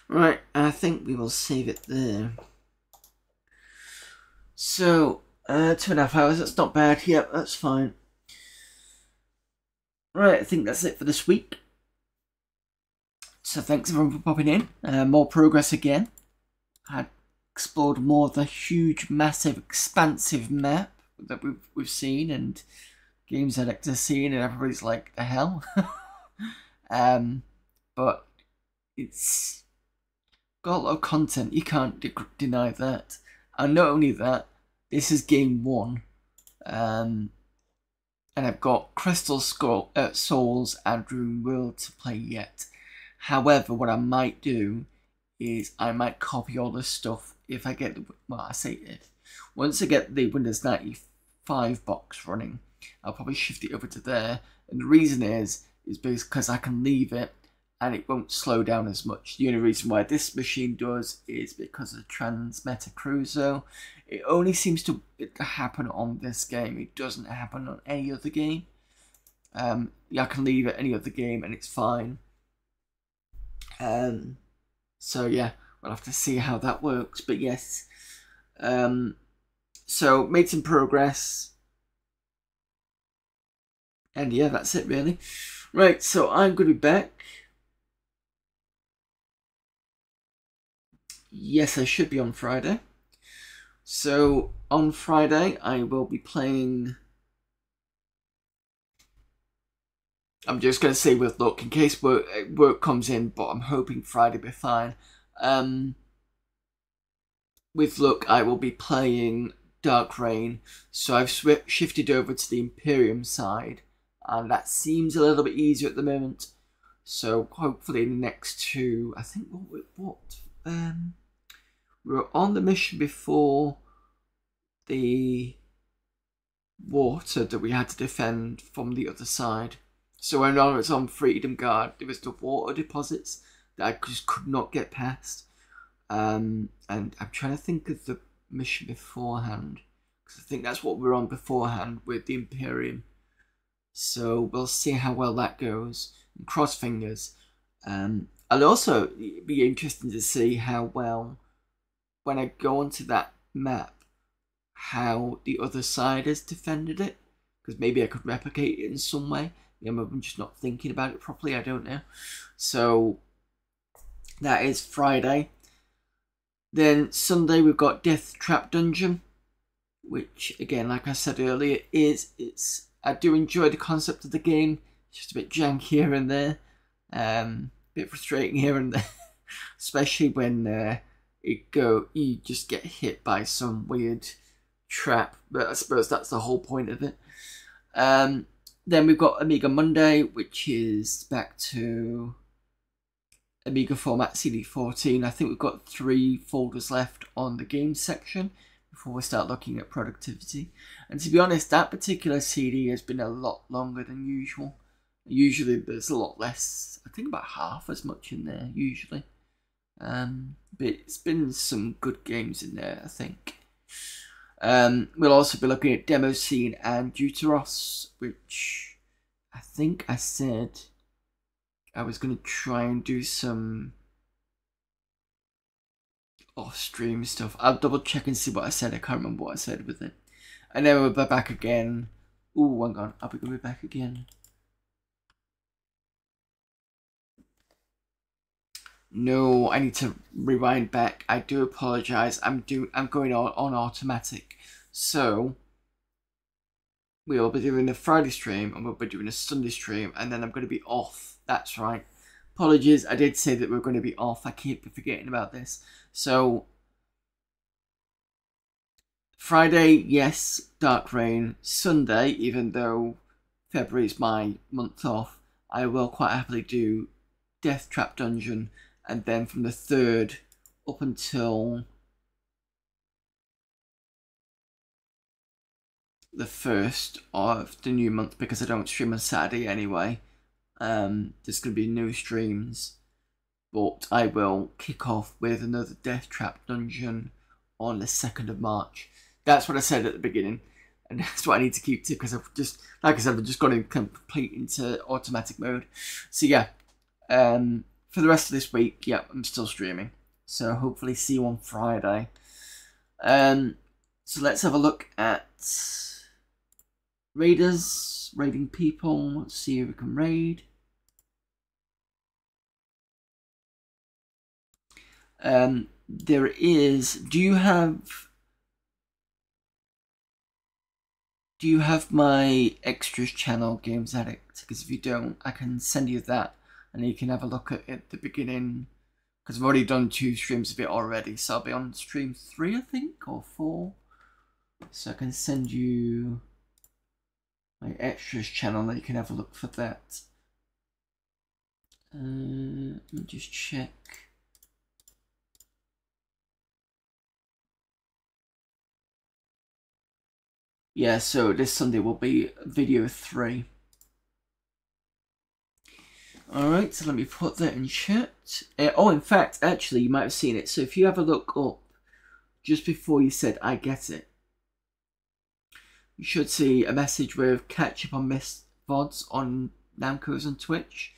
[SPEAKER 1] Right, I think we will save it there. So, 2.5 hours, that's not bad. Yep, that's fine. Right, I think that's it for this week. So thanks everyone for popping in. More progress again. I explored more of the huge, massive, expansive map that we've seen, and games I'd like to see, and everybody's like, the hell? But it's got a lot of content, you can't deny that. And not only that, this is game 1. And I've got Crystal Souls and Rune World to play yet. However, what I might do is I might copy all this stuff if I get the, well, I say if. Once I get the Windows 95 box running, I'll probably shift it over to there. And the reason is because I can leave it and it won't slow down as much. The only reason why this machine does is because of Transmeta Crusoe. It only seems to happen on this game. It doesn't happen on any other game. I can leave it any other game and it's fine. So yeah, we'll have to see how that works. But yes, so made some progress. And yeah, that's it really. Right, so I'm going to be back. Yes, I should be on Friday. So on Friday, I will be playing. I'm just going to say with luck, in case work comes in, but I'm hoping Friday will be fine. With luck, I will be playing Dark Reign. So I've shifted over to the Imperium side, and that seems a little bit easier at the moment. So hopefully in the next 2, I think we were on the mission before the water that we had to defend from the other side. So when I was on Freedom Guard, there was the water deposits that I just could not get past. And I'm trying to think of the mission beforehand, because I think that's what we're on beforehand with the Imperium. So we'll see how well that goes. And cross fingers. I'll also be interested to see how well, when I go onto that map, how the other side has defended it. Because maybe I could replicate it in some way. Maybe I'm just not thinking about it properly, I don't know. So that is Friday. Then Sunday we've got Death Trap Dungeon, which again, like I said earlier, I do enjoy the concept of the game. It's just a bit janky here and there, a bit frustrating here and there, especially when you just get hit by some weird trap. But I suppose that's the whole point of it. Then we've got Amiga Monday, which is back to Amiga format CD14. I think we've got 3 folders left on the games section before we start looking at productivity. And to be honest, that particular CD has been a lot longer than usual. Usually there's a lot less, I think about half as much in there usually. But it's been some good games in there, I think. We'll also be looking at Demo Scene and Deuteros, which I think I said I was going to try and do some off-stream stuff. I'll double check and see what I said. I can't remember what I said with it. And then we'll be back again. Ooh, hang on. Are we going to be back again? No, I need to rewind back. I do apologize. I'm going on automatic. So we'll be doing a Friday stream and we'll be doing a Sunday stream, and then I'm going to be off. That's right. Apologies. I did say that we're going to be off. I keep forgetting about this. So Friday, yes, Dark Reign. Sunday, even though February is my month off, I will quite happily do Death Trap Dungeon. And then from the 3rd up until the 1st of the new month, because I don't stream on Saturday anyway, there's going to be no streams. But I will kick off with another Death Trap Dungeon on the 2nd of March. That's what I said at the beginning. And that's what I need to keep to, because I've just, like I said, I've just got to complete into automatic mode. So yeah. For the rest of this week, yeah, I'm still streaming. So hopefully see you on Friday. So let's have a look at raiders, raiding people. Let's see if we can raid. There is, do you have my extras channel, Games Addict? Because if you don't, I can send you that. And you can have a look at the beginning, because I've already done 2 streams of it already. So I'll be on stream 3, I think, or 4. So I can send you my extras channel and you can have a look for that. Let me just check. Yeah, so this Sunday will be video 3. Alright, so let me put that in chat. Oh, in fact, actually, you might have seen it. So if you have a look up, just before you said, I get it, you should see a message with catch up on missed VODs on Namco's on Twitch.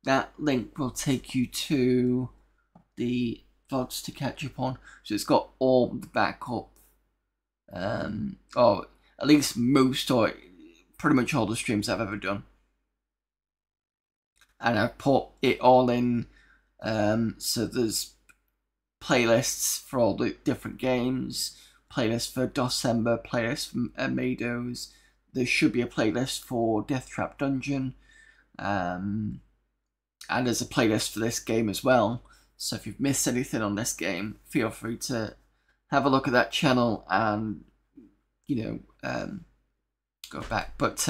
[SPEAKER 1] That link will take you to the VODs to catch up on. So it's got all the backup, or at least most, or pretty much all the streams I've ever done. And I've put it all in, so there's playlists for all the different games, playlist for December, playlist for Mados. There should be a playlist for Death Trap Dungeon, and there's a playlist for this game as well. So if you've missed anything on this game, feel free to have a look at that channel and, you know, go back. But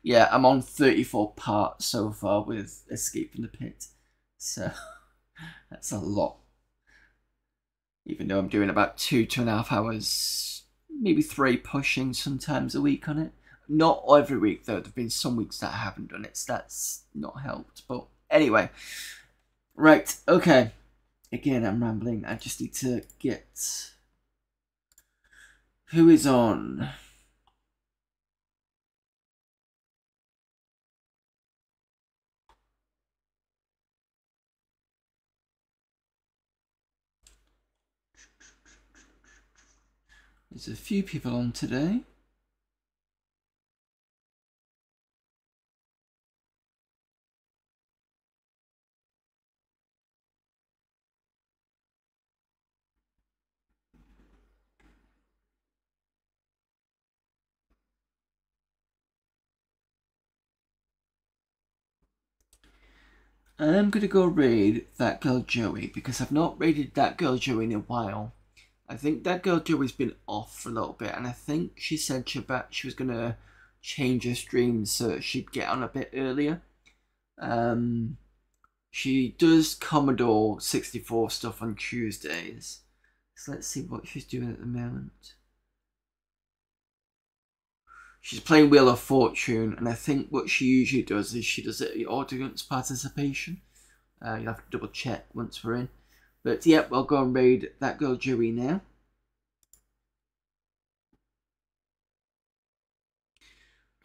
[SPEAKER 1] yeah, I'm on 34 parts so far with Escape from the Pit, so that's a lot. Even though I'm doing about 2.5 hours, maybe 3 pushing sometimes a week on it. Not every week though. There've been some weeks that I haven't done it, so that's not helped. But anyway, right, okay. Again, I'm rambling. I just need to get who is on. There's a few people on today. I'm going to go raid that girl Joey, because I've not raided that girl Joey in a while. I think that girl Joey's been off for a little bit, and I think she said she was going to change her stream so she'd get on a bit earlier. She does Commodore 64 stuff on Tuesdays. So let's see what she's doing at the moment. She's playing Wheel of Fortune, and I think what she usually does is she does it at audience participation. You'll have to double check once we're in. But yeah, we'll go and raid that girl Joey now.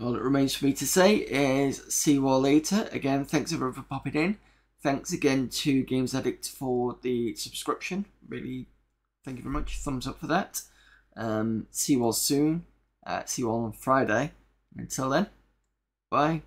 [SPEAKER 1] All that remains for me to say is see you all later. Again, thanks everyone for popping in. Thanks again to Games Addict for the subscription. Really, thank you very much. Thumbs up for that. See you all soon. See you all on Friday. Until then, bye.